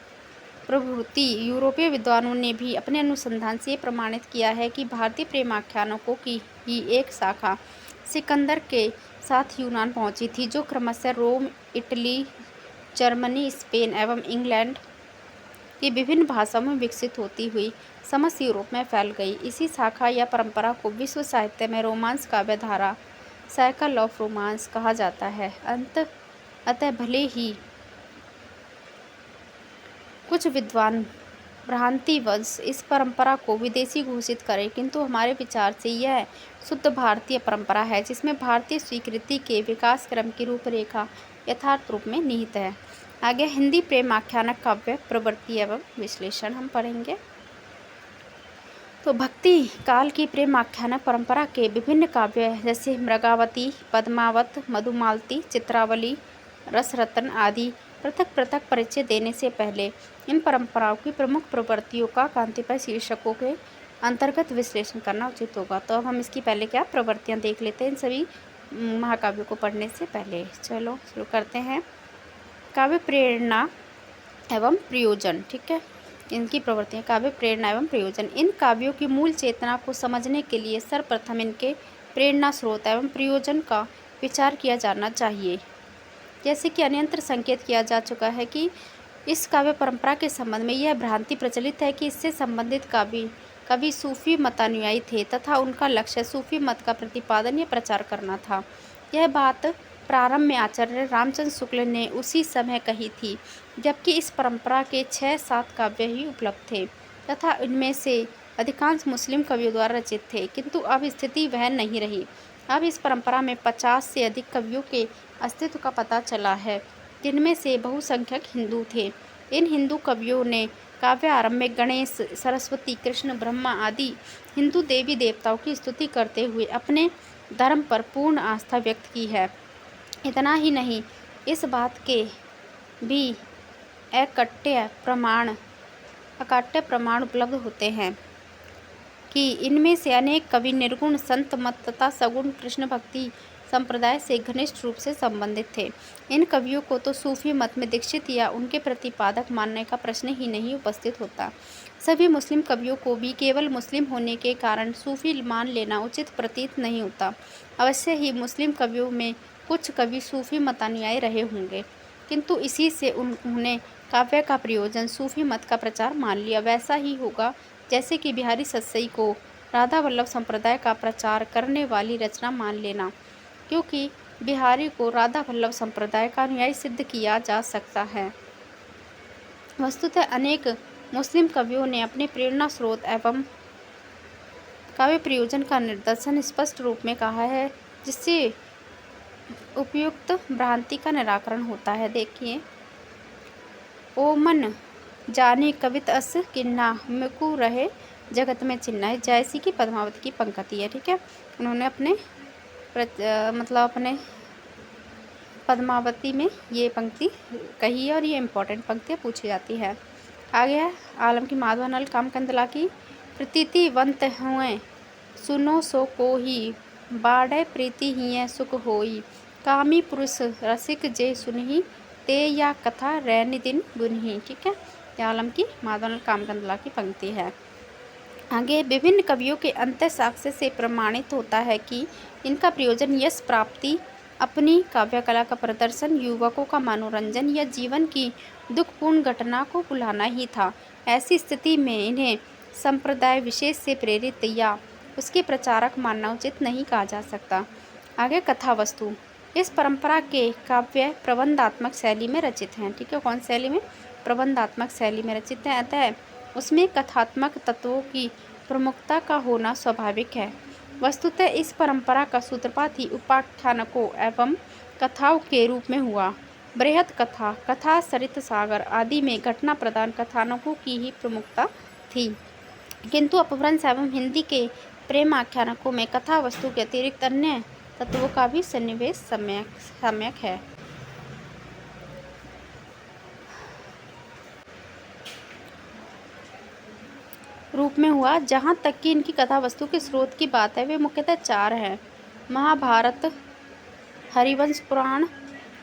प्रभृति यूरोपीय विद्वानों ने भी अपने अनुसंधान से प्रमाणित किया है कि भारतीय प्रेमाख्यानकों की ही एक शाखा सिकंदर के साथ यूनान पहुंची थी, जो क्रमशः रोम, इटली, जर्मनी, स्पेन एवं इंग्लैंड की विभिन्न भाषाओं में विकसित होती हुई समस्त यूरोप में फैल गई। इसी शाखा या परंपरा को विश्व साहित्य में रोमांस काव्य धारा, साइकिल ऑफ रोमांस कहा जाता है। अतः भले ही कुछ विद्वान भ्रांतिवश इस परंपरा को विदेशी घोषित करें, किंतु हमारे विचार से यह शुद्ध भारतीय परंपरा है, जिसमें भारतीय स्वीकृति के विकास क्रम की रूपरेखा यथार्थ रूप में निहित है। आगे हिंदी प्रेम आख्यानक काव्य प्रवृत्ति एवं विश्लेषण हम पढ़ेंगे। तो भक्ति काल की प्रेम आख्यानक परंपरा के विभिन्न काव्य जैसे मृगावती, पद्मावत, मधुमालती, चित्रावली, रसरत्न आदि पृथक पृथक परिचय देने से पहले इन परंपराओं की प्रमुख प्रवृत्तियों का कांतिपाय शीर्षकों के अंतर्गत विश्लेषण करना उचित होगा। तो अब हम इसकी पहले क्या प्रवृत्तियाँ देख लेते हैं इन सभी महाकाव्यों को पढ़ने से पहले। चलो शुरू करते हैं। काव्य प्रेरणा एवं प्रयोजन, ठीक है, इनकी प्रवृत्तियाँ। काव्य प्रेरणा एवं प्रयोजन, इन काव्यों की मूल चेतना को समझने के लिए सर्वप्रथम इनके प्रेरणा स्रोत एवं प्रयोजन का विचार किया जाना चाहिए। जैसे कि अन्यत्र संकेत किया जा चुका है कि इस काव्य परंपरा के संबंध में यह भ्रांति प्रचलित है कि इससे संबंधित कवि सूफी मतानुयायी थे तथा उनका लक्ष्य सूफी मत का प्रतिपादन या प्रचार करना था। यह बात प्रारंभ में आचार्य रामचंद्र शुक्ल ने उसी समय कही थी, जबकि इस परंपरा के 6-7 काव्य ही उपलब्ध थे तथा इनमें से अधिकांश मुस्लिम कवियों द्वारा रचित थे, किंतु अब स्थिति वह नहीं रही। अब इस परंपरा में 50 से अधिक कवियों के अस्तित्व का पता चला है, जिनमें से बहुसंख्यक हिंदू थे। इन हिंदू कवियों ने काव्य आरंभ में गणेश, सरस्वती, कृष्ण, ब्रह्मा आदि हिंदू देवी देवताओं की स्तुति करते हुए अपने धर्म पर पूर्ण आस्था व्यक्त की है। इतना ही नहीं, इस बात के भी अकाट्य प्रमाण उपलब्ध होते हैं कि इनमें से अनेक कवि निर्गुण संत मत तथा सगुण कृष्ण भक्ति संप्रदाय से घनिष्ठ रूप से संबंधित थे। इन कवियों को तो सूफी मत में दीक्षित या उनके प्रतिपादक मानने का प्रश्न ही नहीं उपस्थित होता। सभी मुस्लिम कवियों को भी केवल मुस्लिम होने के कारण सूफी मान लेना उचित प्रतीत नहीं होता। अवश्य ही मुस्लिम कवियों में कुछ कवि सूफी मतानुयायी रहे होंगे, किंतु इसी से उन्होंने काव्य का प्रयोजन सूफी मत का प्रचार मान लिया। वैसा ही होगा जैसे कि बिहारी सतसई को राधा वल्लभ संप्रदाय का प्रचार करने वाली रचना मान लेना, क्योंकि बिहारी को राधा वल्लभ संप्रदाय का अनुयायी सिद्ध किया जा सकता है। वस्तुतः अनेक मुस्लिम कवियों ने अपने प्रेरणा स्रोत एवं काव्य प्रयोजन का निर्देशन स्पष्ट रूप में कहा है, जिससे उपयुक्त भ्रांति का निराकरण होता है। देखिए, ओ मन जाने कवित अस किन्ना मिकु रहे जगत में चिन्ना, है जैसी की पद्मावती की पंक्ति है। ठीक है, उन्होंने अपने अपने पद्मावती में ये पंक्ति कही है और ये इम्पोर्टेंट पंक्तियाँ पूछी जाती है। आगे है आलम की माधवानल कामकंदला की प्रीतिवंत हुए सुनो सो को ही बाढ़ प्रीति ही सुख होई, कामी पुरुष रसिक जे सुनही ते या कथा रैन दिन गुनही। ठीक है, ये आलम की माधवानल कामकंदला की पंक्ति है। आगे विभिन्न कवियों के अंतः साक्ष्य से प्रमाणित होता है कि इनका प्रयोजन यश प्राप्ति, अपनी काव्य कला का प्रदर्शन, युवकों का मनोरंजन या जीवन की दुखपूर्ण घटना को भुलाना ही था। ऐसी स्थिति में इन्हें संप्रदाय विशेष से प्रेरित या उसके प्रचारक मानना उचित नहीं कहा जा सकता। आगे कथा वस्तु, इस परंपरा के काव्य प्रबंधात्मक शैली में रचित हैं। ठीक है, कौन शैली में? प्रबंधात्मक शैली में रचित हैं, अतः उसमें कथात्मक तत्वों की प्रमुखता का होना स्वाभाविक है। वस्तुतः इस परंपरा का सूत्रपात ही उपाख्यानकों एवं कथाओं के रूप में हुआ। बृहद कथा, कथा, सरित सागर आदि में घटना प्रधान कथानकों की ही प्रमुखता थी, किंतु अपभ्रंश एवं हिंदी के प्रेम आख्यानकों में कथा वस्तु के अतिरिक्त अन्य तत्वों का भी सन्निवेश सम्यक है। रूप में हुआ। जहाँ तक कि इनकी कथा वस्तु के स्रोत की बात है, वे मुख्यतः 4 हैं: महाभारत, हरिवंश पुराण,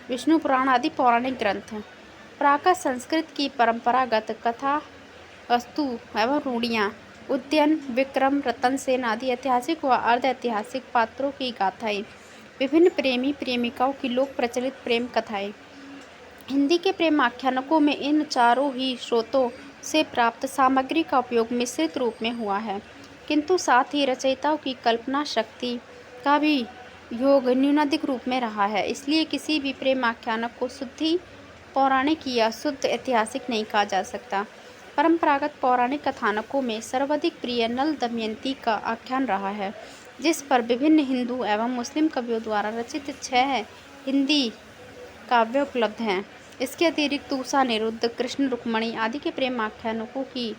विष्णु पुराण आदि पौराणिक ग्रंथ हैं। प्राकृत संस्कृत की परंपरागत कथा वस्तु एवं रूढ़ियाँ, उद्यन, विक्रम, रतन सेन आदि ऐतिहासिक व अर्ध ऐतिहासिक पात्रों की गाथाएं, विभिन्न प्रेमी प्रेमिकाओं की लोक प्रचलित प्रेम कथाएं। हिंदी के प्रेम आख्यानकों में इन चारों ही स्रोतों से प्राप्त सामग्री का उपयोग मिश्रित रूप में हुआ है, किंतु साथ ही रचयिताओं की कल्पना शक्ति का भी योग न्यूनाधिक रूप में रहा है। इसलिए किसी भी प्रेम आख्यानक को शुद्धि पौराणिक या शुद्ध ऐतिहासिक नहीं कहा जा सकता। परंपरागत पौराणिक कथानकों में सर्वाधिक प्रिय नल दमयंती का आख्यान रहा है, जिस पर विभिन्न हिंदू एवं मुस्लिम कवियों द्वारा रचित 6 हिंदी काव्य उपलब्ध हैं। इसके अतिरिक्त तूषा, निरुद्ध, कृष्ण रुक्मणी आदि के प्रेम आख्यानकों की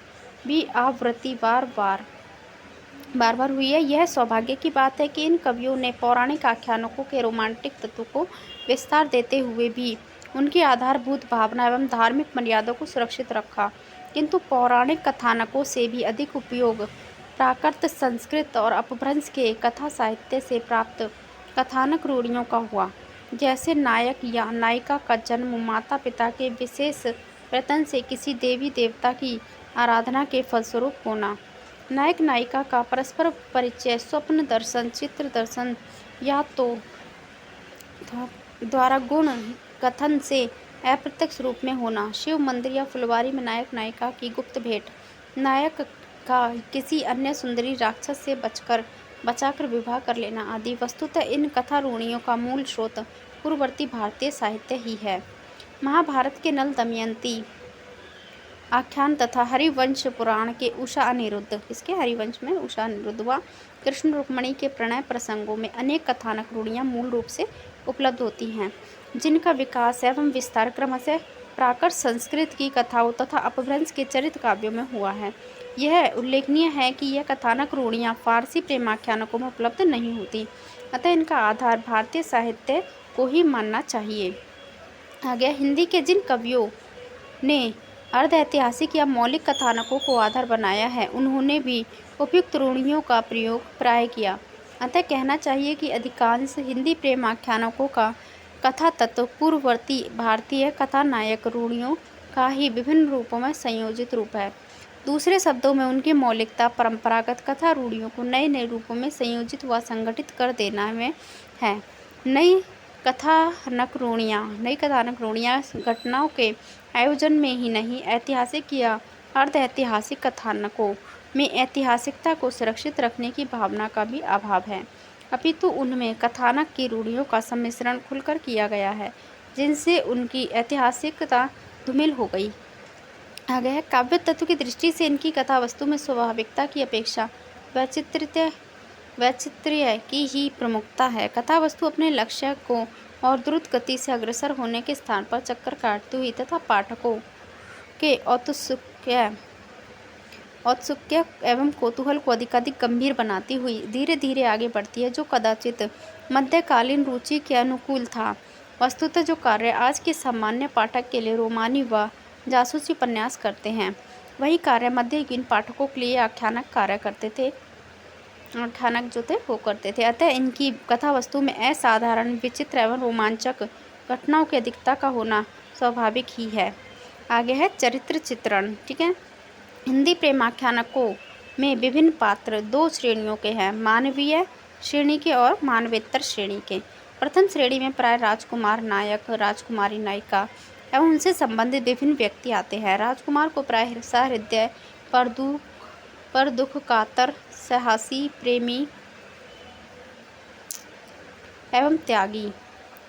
भी आवृत्ति बार बार हुई है। यह सौभाग्य की बात है कि इन कवियों ने पौराणिक आख्यानकों के रोमांटिक तत्व को विस्तार देते हुए भी उनकी आधारभूत भावना एवं धार्मिक मर्यादा को सुरक्षित रखा, किंतु पौराणिक कथानकों से भी अधिक उपयोग प्राकृत संस्कृत और अपभ्रंश के कथा साहित्य से प्राप्त कथानक रूढ़ियों का हुआ, जैसे नायक या नायिका का जन्म माता पिता के विशेष प्रयत्न से किसी देवी देवता की आराधना के फलस्वरूप होना, नायक नायिका का परस्पर परिचय स्वप्न दर्शन, चित्र दर्शन या तो द्वारा गुण कथन से अप्रत्यक्ष रूप में होना, शिव मंदिर या फुलवारी में नायक नायिका की गुप्त भेंट, नायक का किसी अन्य सुंदरी राक्षस से बचाकर विवाह कर लेना आदि। वस्तुतः इन कथा रूढ़ियों का मूल स्रोत पूर्ववर्ती भारतीय साहित्य ही है। महाभारत के नल दमयंती आख्यान तथा हरिवंश पुराण के उषा अनिरुद्ध, इसके हरिवंश में उषा अनिरुद्ध व कृष्ण रुक्मणी के प्रणय प्रसंगों में अनेक कथानक रूढ़ियाँ मूल रूप से उपलब्ध होती हैं, जिनका विकास एवं विस्तार क्रमशः प्राकृत संस्कृत की कथाओं तथा अपभ्रंश के चरित्र काव्यों में हुआ है। यह उल्लेखनीय है कि यह कथानक रूढ़ियाँ फारसी प्रेमाख्यानकों में उपलब्ध नहीं होती, अतः इनका आधार भारतीय साहित्य को ही मानना चाहिए। आगे, हिंदी के जिन कवियों ने अर्ध ऐतिहासिक या मौलिक कथानकों को आधार बनाया है, उन्होंने भी उपयुक्त रूढ़ियों का प्रयोग प्राय किया। अतः कहना चाहिए कि अधिकांश हिंदी प्रेमाख्यानकों का कथा तत्व पूर्ववर्ती भारतीय कथानायक रूढ़ियों का ही विभिन्न रूपों में संयोजित रूप है। दूसरे शब्दों में उनकी मौलिकता परंपरागत कथा रूढ़ियों को नए नए रूपों में संयोजित व संगठित कर देना में है। नई कथानक रूढ़ियाँ घटनाओं के आयोजन में ही नहीं, ऐतिहासिक या अर्ध ऐतिहासिक कथानकों में ऐतिहासिकता को सुरक्षित रखने की भावना का भी अभाव है, अपितु उनमें कथानक की रूढ़ियों का सम्मिश्रण खुलकर किया गया है, जिनसे उनकी ऐतिहासिकता धूमिल हो गई। आगे है, काव्य तत्व की दृष्टि से इनकी कथा वस्तु में स्वाभाविकता की अपेक्षा वैचित्र्य की ही प्रमुखता है। कथा वस्तु अपने लक्ष्य को और द्रुत गति से अग्रसर होने के स्थान पर चक्कर काटती हुई तथा पाठकों के औत्सुक्य एवं कौतूहल को अधिकाधिक गंभीर बनाती हुई धीरे धीरे आगे बढ़ती है, जो कदाचित मध्यकालीन रुचि के अनुकूल था। वस्तुतः जो कार्य आज के सामान्य पाठक के लिए रोमानी व जासूसी उपन्यास करते हैं, वही कार्य मध्ययुगीन पाठकों के लिए आख्यानक वो करते थे। अतः इनकी कथा वस्तु में असाधारण, विचित्र एवं रोमांचक घटनाओं की अधिकता का होना स्वाभाविक ही है। आगे है चरित्र चित्रण। ठीक है, हिंदी प्रेमाख्यानकों में विभिन्न पात्र दो श्रेणियों के हैं, मानवीय श्रेणी के और मानवेतर श्रेणी के। प्रथम श्रेणी में प्राय राजकुमार नायक, राजकुमारी नायिका एवं उनसे संबंधित विभिन्न व्यक्ति आते हैं। राजकुमार को प्राय सहृदय, पर दुख कातर, साहसी, प्रेमी एवं त्यागी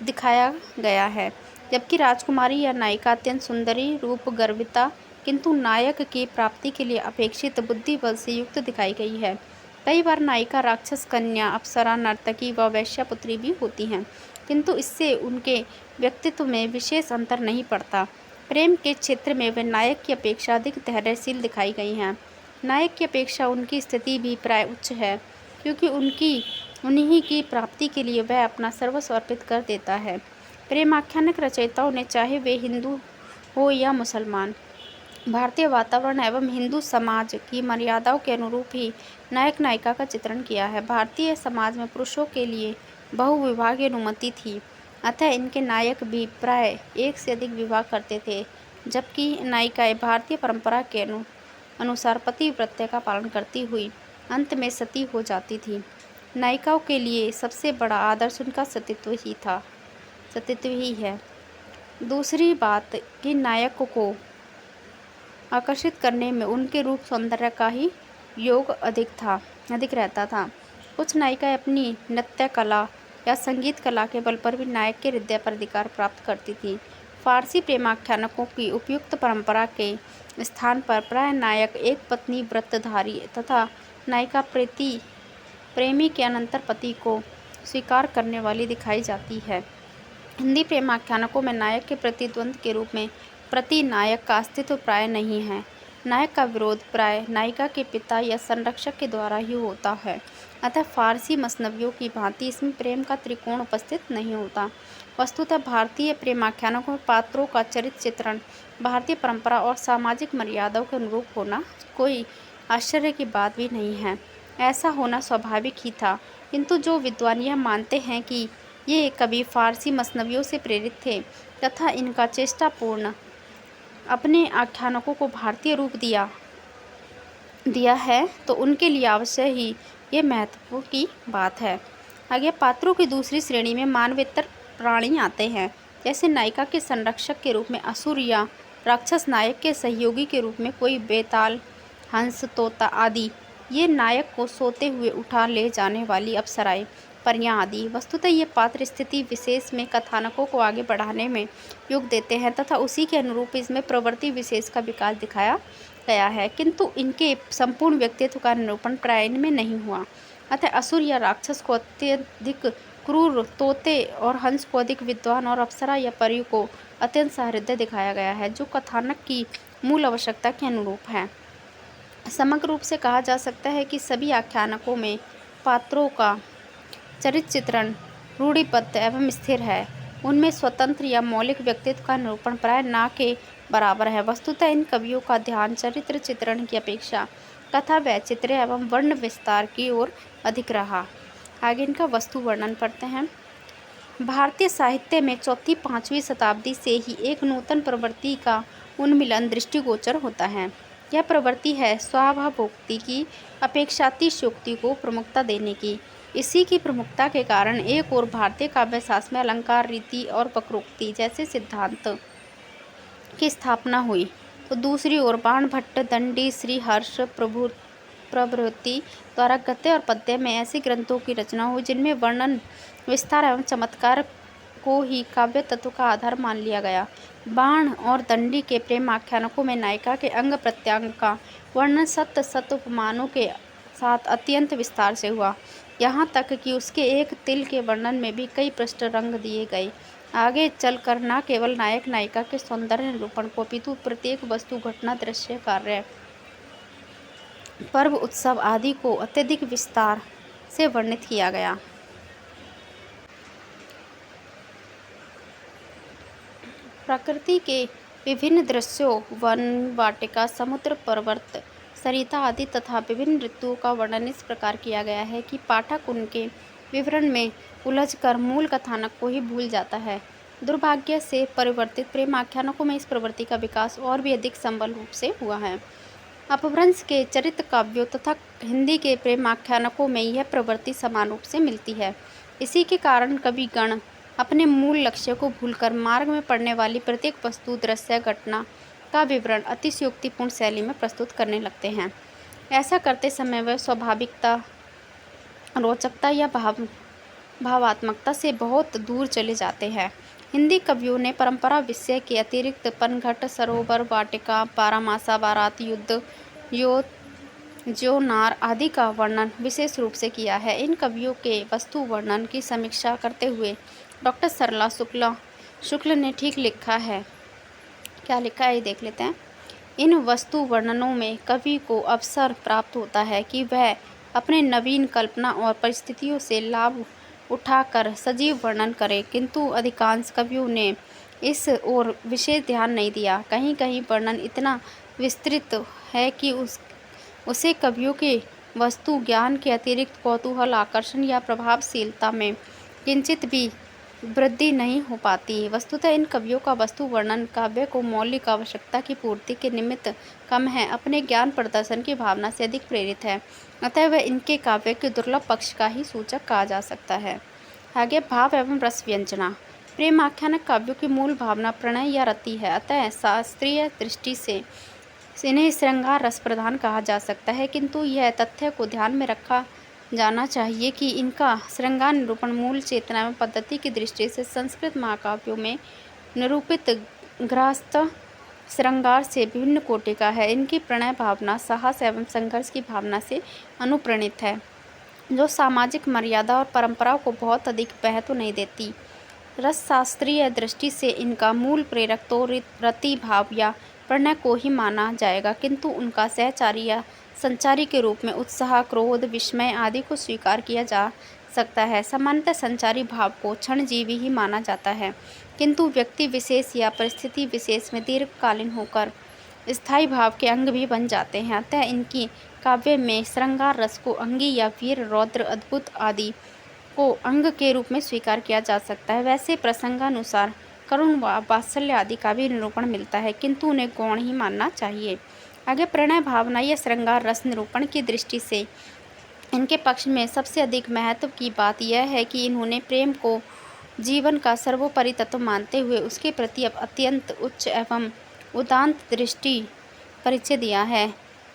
दिखाया गया है, जबकि राजकुमारी या नायिका अत्यंत सुंदरी, रूप गर्विता, किंतु नायक की प्राप्ति के लिए अपेक्षित बुद्धि बल से युक्त दिखाई गई है। कई बार नायिका राक्षस कन्या, अप्सरा, नर्तकी व वैश्यपुत्री भी होती हैं, किंतु इससे उनके व्यक्तित्व में विशेष अंतर नहीं पड़ता। प्रेम के क्षेत्र में वे नायक की अपेक्षा अधिक धैर्यशील दिखाई गई हैं। नायक की अपेक्षा उनकी स्थिति भी प्राय उच्च है, क्योंकि उन्हीं की प्राप्ति के लिए वह अपना सर्वस्व अर्पित कर देता है। प्रेमाख्यानक रचयिताओं ने, चाहे वे हिंदू हो या मुसलमान, भारतीय वातावरण एवं हिंदू समाज की मर्यादाओं के अनुरूप ही नायक नायिका का चित्रण किया है। भारतीय समाज में पुरुषों के लिए बहुविवाह की अनुमति थी, अतः इनके नायक भी प्राय एक से अधिक विवाह करते थे, जबकि नायिकाएं भारतीय परंपरा के अनुसार पतिव्रत्य का पालन करती हुई अंत में सती हो जाती थी। नायिकाओं के लिए सबसे बड़ा आदर्श उनका सतीत्व ही है। दूसरी बात कि नायक को आकर्षित करने में उनके रूप सौंदर्य का ही योग अधिक रहता था। कुछ नायिकाएं अपनी नृत्य कला या संगीत कला के बल पर भी नायक के हृदय पर अधिकार प्राप्त करती थी। फारसी प्रेमाख्यानकों की उपयुक्त परंपरा के स्थान पर प्राय नायक एक पत्नी व्रतधारी तथा नायिका प्रेमी के अनंतर पति को स्वीकार करने वाली दिखाई जाती है। हिंदी प्रेमाख्यानकों में नायक के प्रतिद्वंद के रूप में प्रतिनायक का अस्तित्व प्राय नहीं है। नायक का विरोध प्राय नायिका के पिता या संरक्षक के द्वारा ही होता है, अतः फारसी मसनवियों की भांति इसमें प्रेम का त्रिकोण उपस्थित नहीं होता। वस्तुतः भारतीय प्रेमाख्यानकों में पात्रों का चरित्र चित्रण भारतीय परंपरा और सामाजिक मर्यादाओं के अनुरूप होना कोई आश्चर्य की बात भी नहीं है, ऐसा होना स्वाभाविक ही था। किंतु जो विद्वान यह मानते हैं कि ये कवि फारसी मसनवियों से प्रेरित थे तथा इनका चेष्टापूर्ण अपने आख्यानकों को भारतीय रूप दिया है, तो उनके लिए अवश्य ही ये महत्व की बात है। आगे पात्रों की दूसरी श्रेणी में मानवेतर प्राणी आते हैं, जैसे नायिका के संरक्षक के रूप में असुर या राक्षस, नायक के सहयोगी के रूप में कोई बेताल, हंस, तोता आदि। ये नायक को सोते हुए उठा ले जाने वाली अप्सराएं, परियां आदि। वस्तुतः ये पात्र स्थिति विशेष में कथानकों को आगे बढ़ाने में योग देते हैं तथा उसी के अनुरूप इसमें प्रवृत्ति विशेष का विकास दिखाया गया है, किंतु इनके संपूर्ण व्यक्तित्व का निरूपण प्राय इनमें नहीं हुआ। अतः असुर या राक्षस को अत्यधिक क्रूर, तोते और हंस को अधिक विद्वान और अप्सरा या परी को अत्यंत सहृदय दिखाया गया है, जो कथानक की मूल आवश्यकता के अनुरूप है। समग्र रूप से कहा जा सकता है कि सभी आख्यानकों में पात्रों का चरित्र चित्रण रूढ़िबद्ध एवं स्थिर है। उनमें स्वतंत्र या मौलिक व्यक्तित्व का निरूपण प्राय ना के बराबर है। वस्तुतः इन कवियों का ध्यान चरित्र चित्रण की अपेक्षा कथा वैचित्र्य एवं वर्ण विस्तार की ओर अधिक रहा। आगे इनका वस्तु वर्णन पढ़ते हैं। भारतीय साहित्य में 4वीं-5वीं शताब्दी से ही एक नूतन प्रवृत्ति का उन्मिलन दृष्टिगोचर होता है। यह प्रवृत्ति है स्वाभावोक्ति की अपेक्षातिशयोक्ति को प्रमुखता देने की। इसी की प्रमुखता के कारण एक ओर भारतीय काव्यशास्त्र में अलंकार, रीति और वक्रोक्ति जैसे सिद्धांत की स्थापना हुई, तो दूसरी ओर बाणभट्ट, दंडी, श्रीहर्ष प्रभृति द्वारा गद्य और पद्य में ऐसे ग्रंथों की रचना हुई जिनमें वर्णन, विस्तार एवं चमत्कार को ही काव्य तत्व का आधार मान लिया गया। बाण और दंडी के प्रेम आख्यानकों में नायिका के अंग प्रत्यंग का वर्णन सत उपमानों के साथ अत्यंत विस्तार से हुआ, यहाँ तक कि उसके एक तिल के वर्णन में भी कई पृष्ठ रंग दिए गए। आगे चलकर न केवल नायक नायिका के सौंदर्य निरूपण को अपितु प्रत्येक वस्तु, घटना, दृश्य, कार्य, पर्व, उत्सव आदि को अत्यधिक विस्तार से वर्णित किया गया। प्रकृति के विभिन्न दृश्यों, वन, वाटिका, समुद्र, पर्वत, सरिता आदि तथा विभिन्न ऋतुओं का वर्णन इस प्रकार किया गया है कि पाठक उनके विवरण में उलझकर मूल कथानक को ही भूल जाता है। दुर्भाग्य से परिवर्तित प्रेम आख्यानकों में इस प्रवृत्ति का विकास और भी अधिक संबल रूप से हुआ है। अपभ्रंश के चरित्र काव्यों तथा हिंदी के प्रेम आख्यानकों में यह प्रवृत्ति समान रूप से मिलती है। इसी के कारण कविगण अपने मूल लक्ष्य को भूलकर मार्ग में पड़ने वाली प्रत्येक वस्तु, दृश्य, घटना का विवरण अतिशयोक्तिपूर्ण शैली में प्रस्तुत करने लगते हैं। ऐसा करते समय वह स्वाभाविकता, रोचकता या भावात्मकता से बहुत दूर चले जाते हैं। हिंदी कवियों ने परंपरा विषय के अतिरिक्त पनघट, सरोवर, वाटिका, बारहमासा, बारात, युद्ध, ज्योनार आदि का वर्णन विशेष रूप से किया है। इन कवियों के वस्तु वर्णन की समीक्षा करते हुए डॉक्टर सरला शुक्ल ने ठीक लिखा है। क्या लिखा है ये देख लेते हैं। इन वस्तु वर्णनों में कवि को अवसर प्राप्त होता है कि वह अपने नवीन कल्पना और परिस्थितियों से लाभ उठाकर सजीव वर्णन करे, किंतु अधिकांश कवियों ने इस ओर विशेष ध्यान नहीं दिया। कहीं कहीं वर्णन इतना विस्तृत है कि उसे कवियों के वस्तु ज्ञान के अतिरिक्त कौतूहल, आकर्षण या प्रभावशीलता में किंचित भी वृद्धि नहीं हो पाती। वस्तुतः इन कवियों का वस्तु वर्णन काव्य को मौलिक आवश्यकता की पूर्ति के निमित्त कम है, अपने ज्ञान प्रदर्शन की भावना से अधिक प्रेरित है। अतः वह इनके काव्य के दुर्लभ पक्ष का ही सूचक कहा जा सकता है। आगे भाव एवं रस व्यंजना। प्रेम आख्यानक काव्यों की मूल भावना प्रणय या रति है, अतः शास्त्रीय दृष्टि से इन्हें श्रृंगार रस प्रधान कहा जा सकता है, किंतु यह तथ्य को ध्यान में रखा जाना चाहिए कि इनका श्रृंगार निरूपण मूल चेतना एवं पद्धति की दृष्टि से संस्कृत महाकाव्यों में निरूपित गृहस्थ श्रृंगार से विभिन्न कोटि का है। इनकी प्रणय भावना साहस एवं संघर्ष की भावना से अनुप्राणित है, जो सामाजिक मर्यादा और परंपराओं को बहुत अधिक महत्व नहीं देती। रसशास्त्रीय दृष्टि से इनका मूल प्रेरक तो रति भाव या प्रणय को ही माना जाएगा, किंतु उनका सहचारी या संचारी के रूप में उत्साह, क्रोध, विस्मय आदि को स्वीकार किया जा सकता है। सामान्यतः संचारी भाव को क्षणजीवी ही माना जाता है, किंतु व्यक्ति विशेष या परिस्थिति विशेष में दीर्घकालीन होकर स्थायी भाव के अंग भी बन जाते हैं। अतः इनकी काव्य में श्रृंगार रस को अंगी या वीर, रौद्र, अद्भुत आदि को अंग के रूप में स्वीकार किया जा सकता है। वैसे प्रसंगानुसार करुण, वात्सल्य आदि का भी निरूपण मिलता है, किंतु उन्हें गौण ही मानना चाहिए। आगे प्रणय भावना या श्रृंगार रस निरूपण की दृष्टि से इनके पक्ष में सबसे अधिक महत्व की बात यह है कि इन्होंने प्रेम को जीवन का सर्वोपरि तत्व मानते हुए उसके प्रति अत्यंत उच्च एवं उदात्त दृष्टि परिचय दिया है।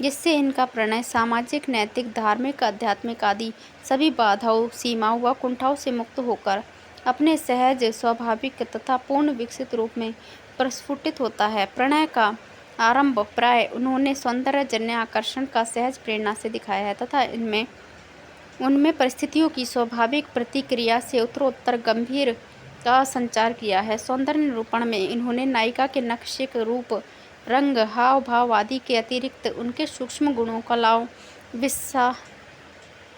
जिससे इनका प्रणय सामाजिक, नैतिक, धार्मिक, आध्यात्मिक आदि सभी बाधाओं, सीमाओं व कुंठाओं से मुक्त होकर अपने सहज, स्वाभाविक तथा पूर्ण विकसित रूप में प्रस्फुटित होता है। प्रणय का आरंभ प्राय उन्होंने सौंदर्यजन्य आकर्षण का सहज प्रेरणा से दिखाया है तथा उनमें परिस्थितियों की स्वाभाविक प्रतिक्रिया से उत्तरोत्तर गंभीर का संचार किया है। सौंदर्य निरूपण में इन्होंने नायिका के नक्शे, रूप, रंग, हाव भाव आदि के अतिरिक्त उनके सूक्ष्म गुणों, कलाओं,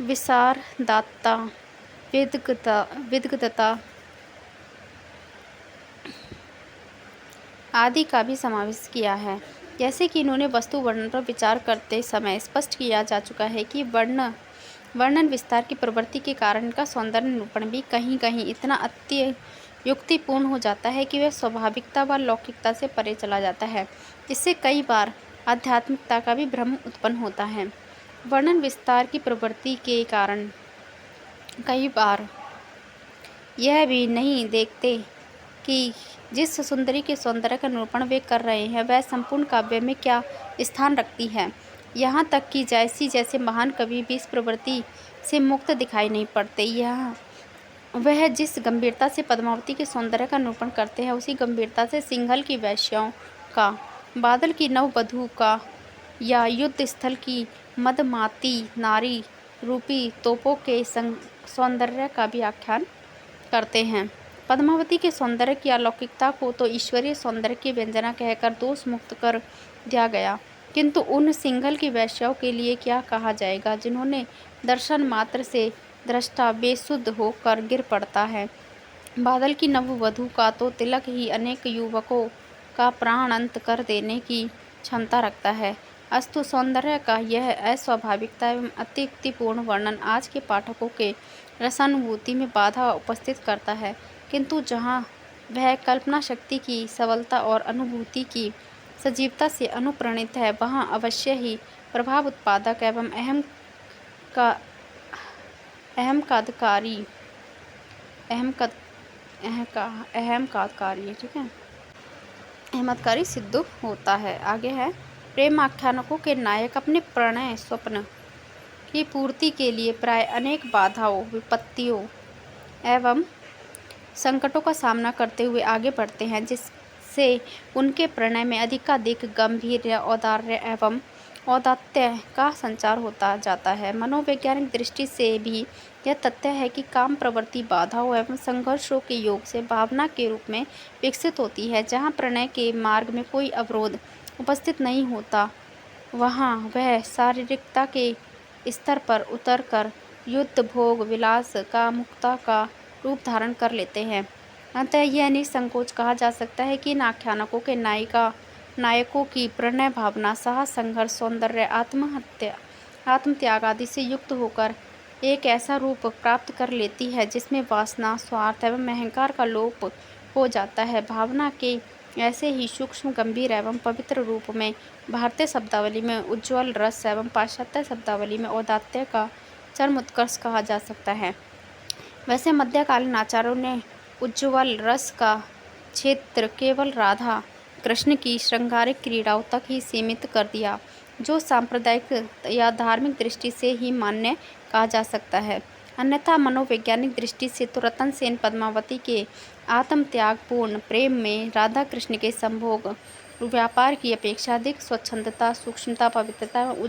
विशारदाता, विदग्धता आदि का भी समावेश किया है। जैसे कि इन्होंने वस्तु वर्णन पर विचार करते समय स्पष्ट किया जा चुका है कि वर्णन विस्तार की प्रवृत्ति के कारण इनका सौंदर्य निरूपण भी कहीं कहीं इतना अत्युक्तिपूर्ण हो जाता है कि वह स्वाभाविकता व लौकिकता से परे चला जाता है। इससे कई बार आध्यात्मिकता का भी भ्रम उत्पन्न होता है। वर्णन विस्तार की प्रवृत्ति के कारण कई बार यह भी नहीं देखते कि जिस सुंदरी के सौंदर्य का निरूपण वे कर रहे हैं वह संपूर्ण काव्य में क्या स्थान रखती है। यहाँ तक कि जैसे महान कवि भी इस प्रवृत्ति से मुक्त दिखाई नहीं पड़ते। यह वह जिस गंभीरता से पद्मावती के सौंदर्य का निरूपण करते हैं उसी गंभीरता से सिंघल की वेश्याओं का, बादल की नववधू का या युद्ध स्थल की मदमाती नारी रूपी तोपों के सौंदर्य का भी आख्यान करते हैं। पद्मावती के सौंदर्य की अलौकिकता को तो ईश्वरीय सौंदर्य की व्यंजना कहकर दोष मुक्त कर दिया गया, किंतु उन सिंघल की वेश्याओं के लिए क्या कहा जाएगा जिन्होंने दर्शन मात्र से दृष्टा बेसुध होकर गिर पड़ता है। बादल की नववधू का तो तिलक ही अनेक युवकों का प्राण अंत कर देने की क्षमता रखता है। अस्तु सौंदर्य का यह अस्वाभाविकता एवं अत्युक्तिपूर्ण वर्णन आज के पाठकों के रसानुभूति में बाधा उपस्थित करता है, किंतु जहाँ वह कल्पना शक्ति की सबलता और अनुभूति की सजीवता से अनुप्राणित है वहाँ अवश्य ही प्रभाव उत्पादक एवं अहमदकारी सिद्ध होता है। आगे है, प्रेम आख्यानकों के नायक अपने प्रणय स्वप्न की पूर्ति के लिए प्राय अनेक बाधाओं, विपत्तियों एवं संकटों का सामना करते हुए आगे बढ़ते हैं, जिससे उनके प्रणय में अधिकाधिक गंभीर औदार्य एवं औदात्य का संचार होता जाता है। मनोवैज्ञानिक दृष्टि से भी यह तथ्य है कि काम प्रवृत्ति बाधाओं एवं संघर्षों के योग से भावना के रूप में विकसित होती है। जहाँ प्रणय के मार्ग में कोई अवरोध उपस्थित नहीं होता वहाँ वह शारीरिकता के स्तर पर उतरकर युद्ध, भोग, विलास, कामुकता का रूप धारण कर लेते हैं। अतः यह निसंकोच कहा जा सकता है कि इन आख्यानकों के नायकों की प्रणय भावना साहस, संघर्ष, सौंदर्य, आत्मत्याग आदि से युक्त होकर एक ऐसा रूप प्राप्त कर लेती है जिसमें वासना, स्वार्थ एवं अहंकार का लोप हो जाता है। भावना के ऐसे ही सूक्ष्म, गंभीर एवं पवित्र रूप में भारतीय शब्दावली में उज्ज्वल रस एवं पाश्चात्य शब्दावली में औदात्य का चरम उत्कर्ष कहा जा सकता है। वैसे मध्यकालीन आचार्यों ने उज्ज्वल रस का क्षेत्र केवल राधा कृष्ण की श्रृंगारिक क्रीड़ाओं तक ही सीमित कर दिया, जो सांप्रदायिक या धार्मिक दृष्टि से ही मान्य कहा जा सकता है। अन्यथा मनोवैज्ञानिक दृष्टि से तो रतन सेन पद्मावती के आत्मत्यागपूर्ण प्रेम में राधा कृष्ण के संभोग व्यापार की अपेक्षा अधिक स्वच्छंदता, सूक्ष्मता, पवित्रता एवं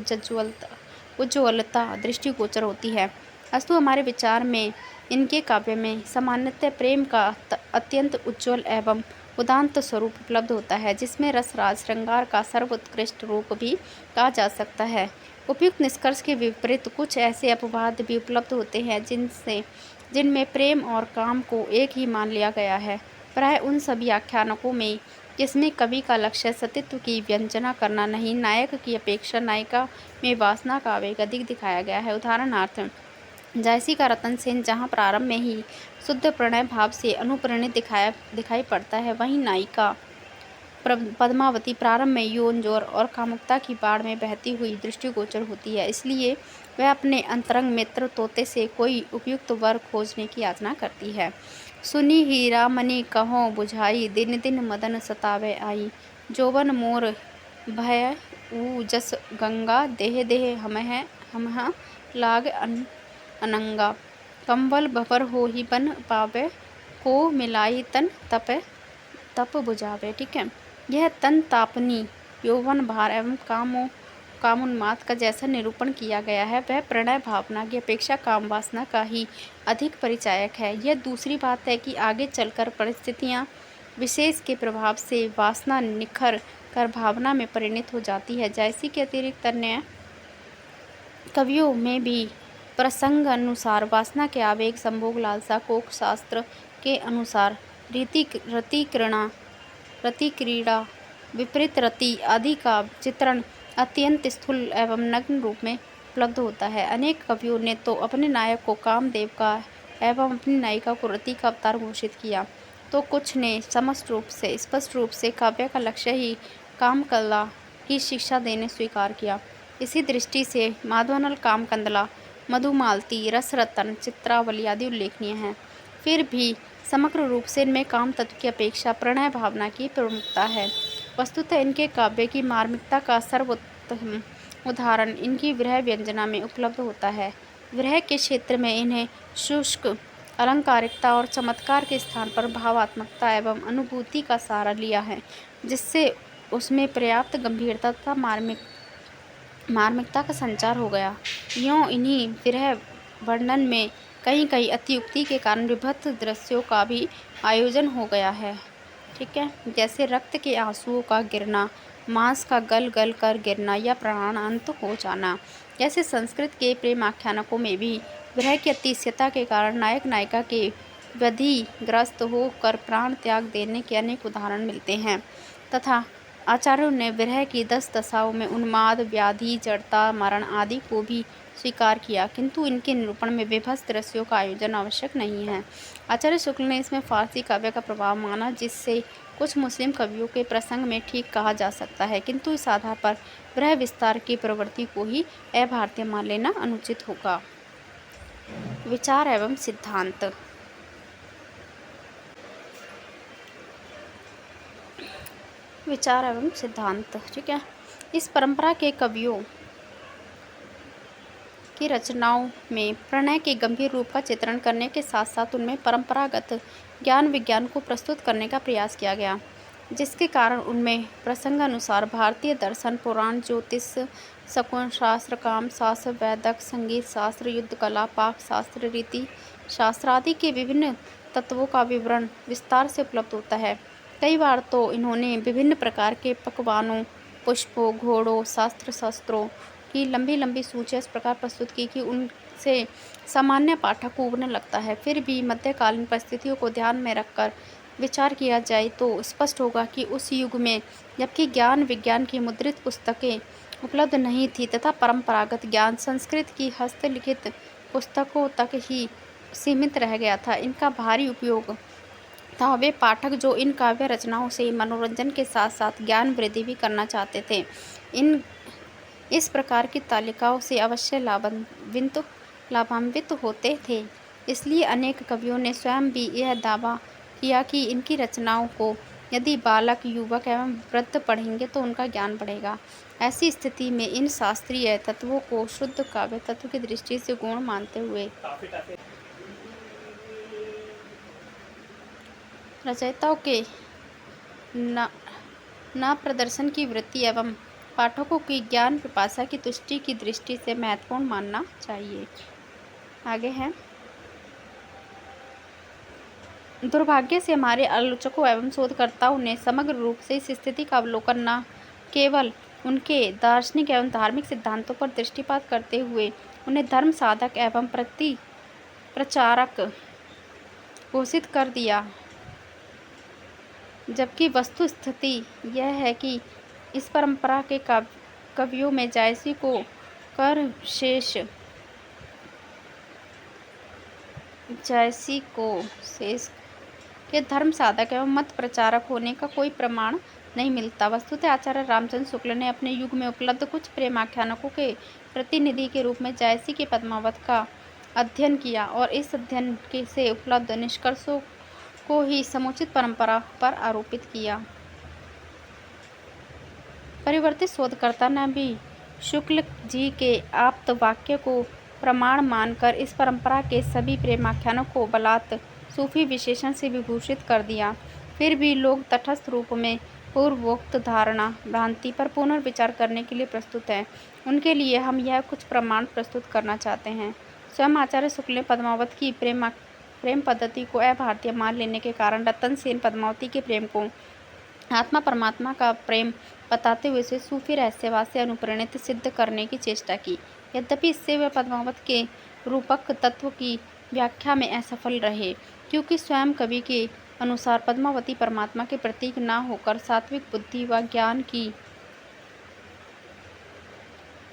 उज्ज्वलता दृष्टिगोचर होती है। अस्तु हमारे विचार में इनके काव्य में सामान्यतः प्रेम का अत्यंत उज्ज्वल एवं उदात्त स्वरूप उपलब्ध होता है, जिसमें रसराज श्रृंगार का सर्वोत्कृष्ट रूप भी कहा जा सकता है। उपयुक्त निष्कर्ष के विपरीत कुछ ऐसे अपवाद भी उपलब्ध होते हैं जिनमें प्रेम और काम को एक ही मान लिया गया है। प्राय उन सभी आख्यानकों में जिसमें कवि का लक्ष्य सतीत्व की व्यंजना करना नहीं, नायक की अपेक्षा नायिका में वासना का आवेग अधिक दिखाया गया है। उदाहरणार्थ जयसी का रतन सेन जहाँ प्रारंभ में ही शुद्ध प्रणय भाव से अनुप्राणित दिखाई पड़ता है, वहीं नायिका पद्मावती प्रारंभ में यौन जोर और कामुकता की बाढ़ में बहती हुई दृष्टिगोचर होती है। इसलिए वह अपने अंतरंग मित्र तोते से कोई उपयुक्त वर खोजने की याचना करती है। सुनी हीरा मणि कहो बुझाई, दिन दिन मदन सतावे आई, जोवन मोर भय ऊ जस गंगा देह देह हमह लाग अनंगा कंवल भवर हो ही बन पावे को मिलाई तन तप बुझावे। ठीक है, यह तन तापनी यौवन भार एवं कामोन्माद का जैसा निरूपण किया गया है वह प्रणय भावना की अपेक्षा काम वासना का ही अधिक परिचायक है। यह दूसरी बात है कि आगे चलकर परिस्थितियां विशेष के प्रभाव से वासना निखर कर भावना में परिणत हो जाती है। जैसी के अतिरिक्त अन्य कवियों में भी प्रसंग अनुसार वासना के आवेग संभोग लालसा कोक शास्त्र के अनुसार रति क्रीड़ा विपरीत रति आदि का चित्रण अत्यंत स्थूल एवं नग्न रूप में उपलब्ध होता है। अनेक कवियों ने तो अपने नायक को कामदेव का एवं अपनी नायिका को रति का अवतार घोषित किया, तो कुछ ने स्पष्ट रूप से काव्य का लक्ष्य ही काम कला की शिक्षा देने स्वीकार किया। इसी दृष्टि से माधवनल कामकंदला मधुमालती रसरतन चित्रावली आदि उल्लेखनीय हैं। फिर भी समग्र रूप से इनमें काम तत्व की अपेक्षा प्रणय भावना की प्रमुखता है। वस्तुतः इनके काव्य की मार्मिकता का सर्वोत्तम उदाहरण इनकी विरह व्यंजना में उपलब्ध होता है। विरह के क्षेत्र में इन्हें शुष्क अलंकारिकता और चमत्कार के स्थान पर भावात्मकता एवं अनुभूति का सहारा लिया है, जिससे उसमें पर्याप्त गंभीरता तथा मार्मिकता का संचार हो गया। यों इन्हीं विरह वर्णन में कहीं कहीं अतियुक्ति के कारण विभत्स दृश्यों का भी आयोजन हो गया है। ठीक है, जैसे रक्त के आंसुओं का गिरना, मांस का गल गल कर गिरना या प्राणांत हो जाना। जैसे संस्कृत के प्रेम आख्यानकों में भी विरह की अतिशयता के कारण नायक नायिका के व्याधिग्रस्त होकर प्राण त्याग देने के अनेक उदाहरण मिलते हैं, तथा आचार्यों ने विरह की 10 दशाओं में उन्माद, व्याधि, जड़ता, मरण आदि को भी स्वीकार किया, किंतु इनके निरूपण में विभत्स दृश्यों का आयोजन आवश्यक नहीं है। आचार्य शुक्ल ने इसमें फारसी काव्य का प्रभाव माना, जिससे कुछ मुस्लिम कवियों के प्रसंग में ठीक कहा जा सकता है, किंतु इस आधार पर विरह विस्तार की प्रवृत्ति को ही अभारतीय मान लेना अनुचित होगा। विचार एवं सिद्धांत। विचार एवं सिद्धांत। ठीक है, इस परंपरा के कवियों की रचनाओं में प्रणय के गंभीर रूप का चित्रण करने के साथ साथ उनमें परंपरागत ज्ञान विज्ञान को प्रस्तुत करने का प्रयास किया गया, जिसके कारण उनमें प्रसंगानुसार भारतीय दर्शन, पुराण, ज्योतिष, शकुन शास्त्र, काम शास्त्र, वैदिक संगीत शास्त्र, युद्ध कला, पाक शास्त्र, रीति शास्त्र आदि के विभिन्न तत्वों का विवरण विस्तार से उपलब्ध होता है। कई बार तो इन्होंने विभिन्न प्रकार के पकवानों, पुष्पों, घोड़ों, शस्त्रों की लंबी लंबी सूची इस प्रकार प्रस्तुत की कि उनसे सामान्य पाठक को उबने लगता है। फिर भी मध्यकालीन परिस्थितियों को ध्यान में रखकर विचार किया जाए तो स्पष्ट होगा कि उस युग में जबकि ज्ञान विज्ञान की मुद्रित पुस्तकें उपलब्ध नहीं थी तथा परंपरागत ज्ञान संस्कृत की हस्तलिखित पुस्तकों तक ही सीमित रह गया था, इनका भारी उपयोग था। वे पाठक जो इन काव्य रचनाओं से मनोरंजन के साथ साथ ज्ञान वृद्धि भी करना चाहते थे, इस प्रकार की तालिकाओं से अवश्य लाभान्वित होते थे। इसलिए अनेक कवियों ने स्वयं भी यह दावा किया कि इनकी रचनाओं को यदि बालक, युवक एवं वृद्ध पढ़ेंगे तो उनका ज्ञान बढ़ेगा। ऐसी स्थिति में इन शास्त्रीय तत्वों को शुद्ध काव्य तत्व की दृष्टि से गौण मानते हुए रचयिताओं के न प्रदर्शन की वृत्ति एवं पाठकों की ज्ञान पिपासा की तुष्टि की दृष्टि से महत्वपूर्ण मानना चाहिए। आगे है, दुर्भाग्य से हमारे आलोचकों एवं शोधकर्ताओं ने समग्र रूप से इस स्थिति का अवलोकन न केवल उनके दार्शनिक एवं धार्मिक सिद्धांतों पर दृष्टिपात करते हुए उन्हें धर्म साधक एवं प्रचारक घोषित कर दिया, जबकि वस्तु स्थिति यह है कि इस परंपरा के कवियों में जायसी को शेष के धर्म साधक एवं मत प्रचारक होने का कोई प्रमाण नहीं मिलता। वस्तुतः आचार्य रामचंद्र शुक्ल ने अपने युग में उपलब्ध कुछ प्रेमाख्यानकों के प्रतिनिधि के रूप में जायसी के पद्मावत का अध्ययन किया और इस अध्ययन से उपलब्ध निष्कर्षों को ही समुचित परंपरा पर आरोपित किया। परिवर्तित शोधकर्ता ने भी शुक्ल जी के आप्त वाक्य को प्रमाण मानकर इस परंपरा के सभी प्रेमाख्यानों को बलात् सूफी विशेषण से विभूषित कर दिया। फिर भी लोग तटस्थ रूप में पूर्वोक्त धारणा भ्रांति पर पुनर्विचार करने के लिए प्रस्तुत हैं। उनके लिए हम यह कुछ प्रमाण प्रस्तुत करना चाहते हैं। स्वयं आचार्य शुक्ल ने पद्मावत की प्रेम पद्धति को अभारतीय मान लेने के कारण रतन सेन पद्मावती के प्रेम को आत्मा परमात्मा का प्रेम बताते हुए इसे सूफी रहस्यवाद से अनुप्रेरित सिद्ध करने की चेष्टा की। यद्यपि इससे वे पद्मावत के रूपक तत्व की व्याख्या में असफल रहे, क्योंकि स्वयं कवि के अनुसार पद्मावती परमात्मा के प्रतीक न होकर सात्विक बुद्धि व ज्ञान की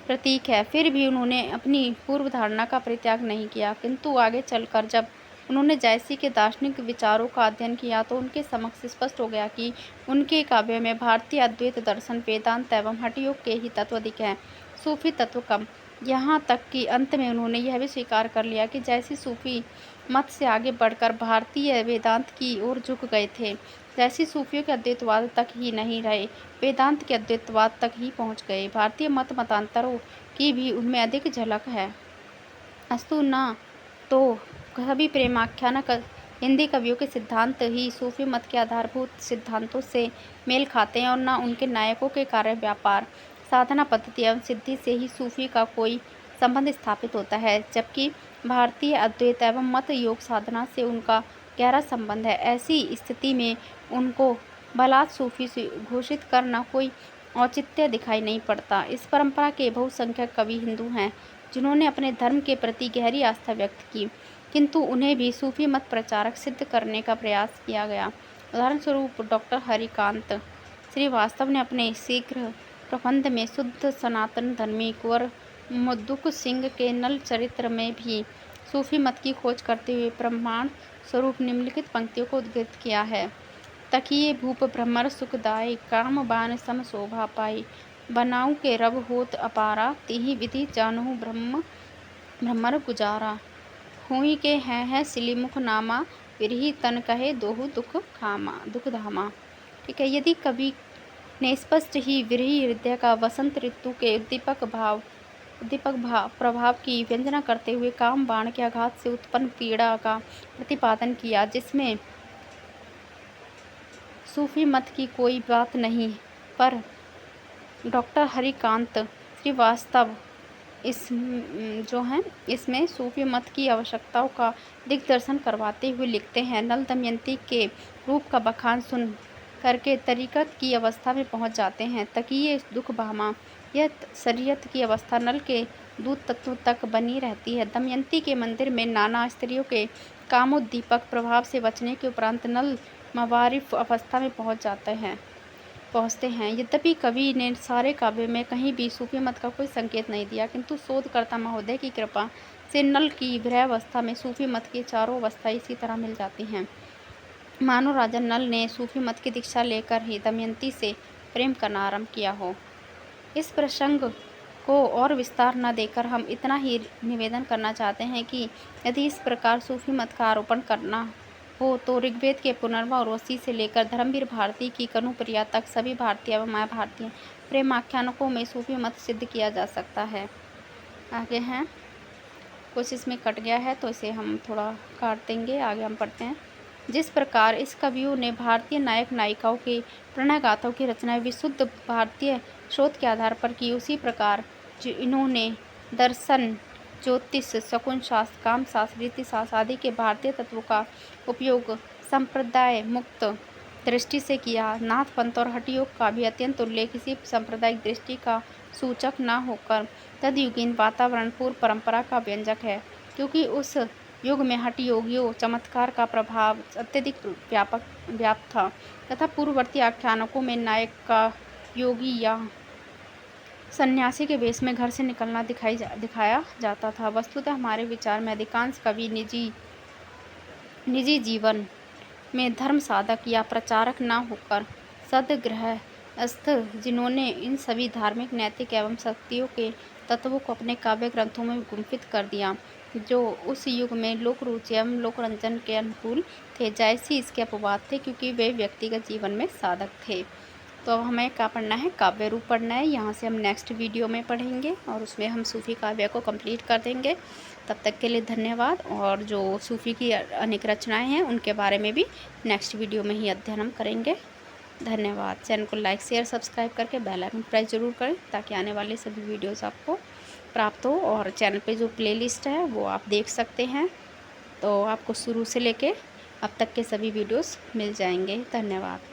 प्रतीक है। फिर भी उन्होंने अपनी पूर्व धारणा का परित्याग नहीं किया, किंतु आगे चलकर जब उन्होंने जायसी के दार्शनिक विचारों का अध्ययन किया तो उनके समक्ष स्पष्ट हो गया कि उनके काव्य में भारतीय अद्वैत दर्शन, वेदांत एवं हठयोग के ही तत्व अधिक हैं, सूफी तत्व कम। यहाँ तक कि अंत में उन्होंने यह भी स्वीकार कर लिया कि जैसी सूफी मत से आगे बढ़कर भारतीय वेदांत की ओर झुक गए थे, जैसी सूफियों के अद्वैतवाद तक ही नहीं रहे, वेदांत के अद्वैतवाद तक ही पहुँच गए। भारतीय मतांतरों की भी उनमें अधिक झलक है। अस्तु न तो सभी प्रेमाख्यान हिंदी कवियों के सिद्धांत ही सूफी मत के आधारभूत सिद्धांतों से मेल खाते हैं और न उनके नायकों के कार्य, व्यापार, साधना पद्धति एवं सिद्धि से ही सूफी का कोई संबंध स्थापित होता है, जबकि भारतीय अद्वैत एवं मत योग साधना से उनका गहरा संबंध है। ऐसी स्थिति में उनको बलात् सूफी घोषित करना कोई औचित्य दिखाई नहीं पड़ता। इस परंपरा के बहुसंख्यक कवि हिंदू हैं जिन्होंने अपने धर्म के प्रति गहरी आस्था व्यक्त की, किंतु उन्हें भी सूफी मत प्रचारक सिद्ध करने का प्रयास किया गया। उदाहरण स्वरूप डॉक्टर हरिकांत श्रीवास्तव ने अपने शीघ्र प्रबंध में शुद्ध सनातन धर्मी कुंवर मुद्दुक सिंह के नल चरित्र में भी सूफी मत की खोज करते हुए प्रमाण स्वरूप निम्नलिखित पंक्तियों को उद्धृत किया है। तकिए भूप भ्रमर सुखदाई, काम बान सम शोभा पाई, बनाऊ के रब होत अपारा, तिहि विधि जानहु भ्रमर गुजारा, हुई के हैं सिलीमुख नामा, विरही तन कहे दोहु दुख धामा। ठीक है, यदि कवि ने स्पष्ट ही विरही हृदय का वसंत ऋतु के उद्दीपक प्रभाव की व्यंजना करते हुए काम बाण के आघात से उत्पन्न पीड़ा का प्रतिपादन किया, जिसमें सूफी मत की कोई बात नहीं, पर डॉक्टर हरिकांत श्रीवास्तव इसमें सूफी मत की आवश्यकताओं का दिग्दर्शन करवाते हुए लिखते हैं। नल दमयंती के रूप का बखान सुन करके तरीकत की अवस्था में पहुंच जाते हैं। तकिए दुख भामा, यह शरीयत की अवस्था नल के दूत तत्व तक बनी रहती है। दमयंती के मंदिर में नाना स्त्रियों के कामोद्दीपक प्रभाव से बचने के उपरांत नल मवारिफ अवस्था में पहुँचते हैं। यद्यपि कवि ने सारे काव्य में कहीं भी सूफी मत का कोई संकेत नहीं दिया, किंतु शोधकर्ता महोदय की कृपा से नल की विरहावस्था में सूफी मत की चारों अवस्थाएं इसी तरह मिल जाती हैं, मानो राजा नल ने सूफी मत की दीक्षा लेकर ही दमयंती से प्रेम करना आरंभ किया हो। इस प्रसंग को और विस्तार न देकर हम इतना ही निवेदन करना चाहते हैं कि यदि इस प्रकार सूफी मत का आरोपण करना हो तो ऋग्वेद के पुनर्वा उर्वशी से लेकर धर्मवीर भारती की कनुप्रिया तक सभी भारतीय एवं माया भारतीय प्रेमाख्यानकों में सूफी मत सिद्ध किया जा सकता है। आगे हैं, कुछ इसमें कट गया है तो इसे हम थोड़ा काट देंगे। आगे हम पढ़ते हैं। जिस प्रकार इस कवियों ने भारतीय नायक नायिकाओं के प्रणय गाथाओं की रचना विशुद्ध भारतीय स्रोत के आधार पर की, उसी प्रकार इन्होंने दर्शन, ज्योतिष, शकुन शास्त्र, काम शास्त्र, रीति शास्त्र आदि के भारतीय तत्वों का उपयोग संप्रदाय मुक्त दृष्टि से किया। नाथ पंथ और हठयोग का भी अत्यंत उल्लेख इसी सांप्रदायिक दृष्टि का सूचक न होकर तदयुगीन वातावरण पूर्व परंपरा का व्यंजक है, क्योंकि उस युग में हठयोगियों चमत्कार का प्रभाव अत्यधिक व्याप्त था तथा पूर्ववर्ती आख्यानकों में नायक का योगी या सन्यासी के वेश में घर से निकलना दिखाया जाता था। वस्तुतः हमारे विचार में अधिकांश कवि निजी जीवन में धर्म साधक या प्रचारक न होकर सदगृहस्थ, जिन्होंने इन सभी धार्मिक, नैतिक एवं शक्तियों के तत्वों को अपने काव्य ग्रंथों में गुंफित कर दिया, जो उस युग में लोक रुचि एवं लोकरंजन के अनुकूल थे। जैसी इसके अपवाद थे, क्योंकि वे व्यक्तिगत जीवन में साधक थे। तो अब हमें क्या पढ़ना है, काव्य रूप पढ़ना है। यहाँ से हम नेक्स्ट वीडियो में पढ़ेंगे और उसमें हम सूफी काव्य को कंप्लीट कर देंगे। तब तक के लिए धन्यवाद। और जो सूफी की अनेक रचनाएं हैं उनके बारे में भी नेक्स्ट वीडियो में ही अध्ययन हम करेंगे। धन्यवाद। चैनल को लाइक शेयर सब्सक्राइब करके बेल आइकन प्रेस जरूर करें ताकि आने वाले सभी वीडियोज़ आपको प्राप्त हो। और चैनल पे जो प्लेलिस्ट है वो आप देख सकते हैं, तो आपको शुरू से लेके अब तक के सभी वीडियोस मिल जाएंगे। धन्यवाद।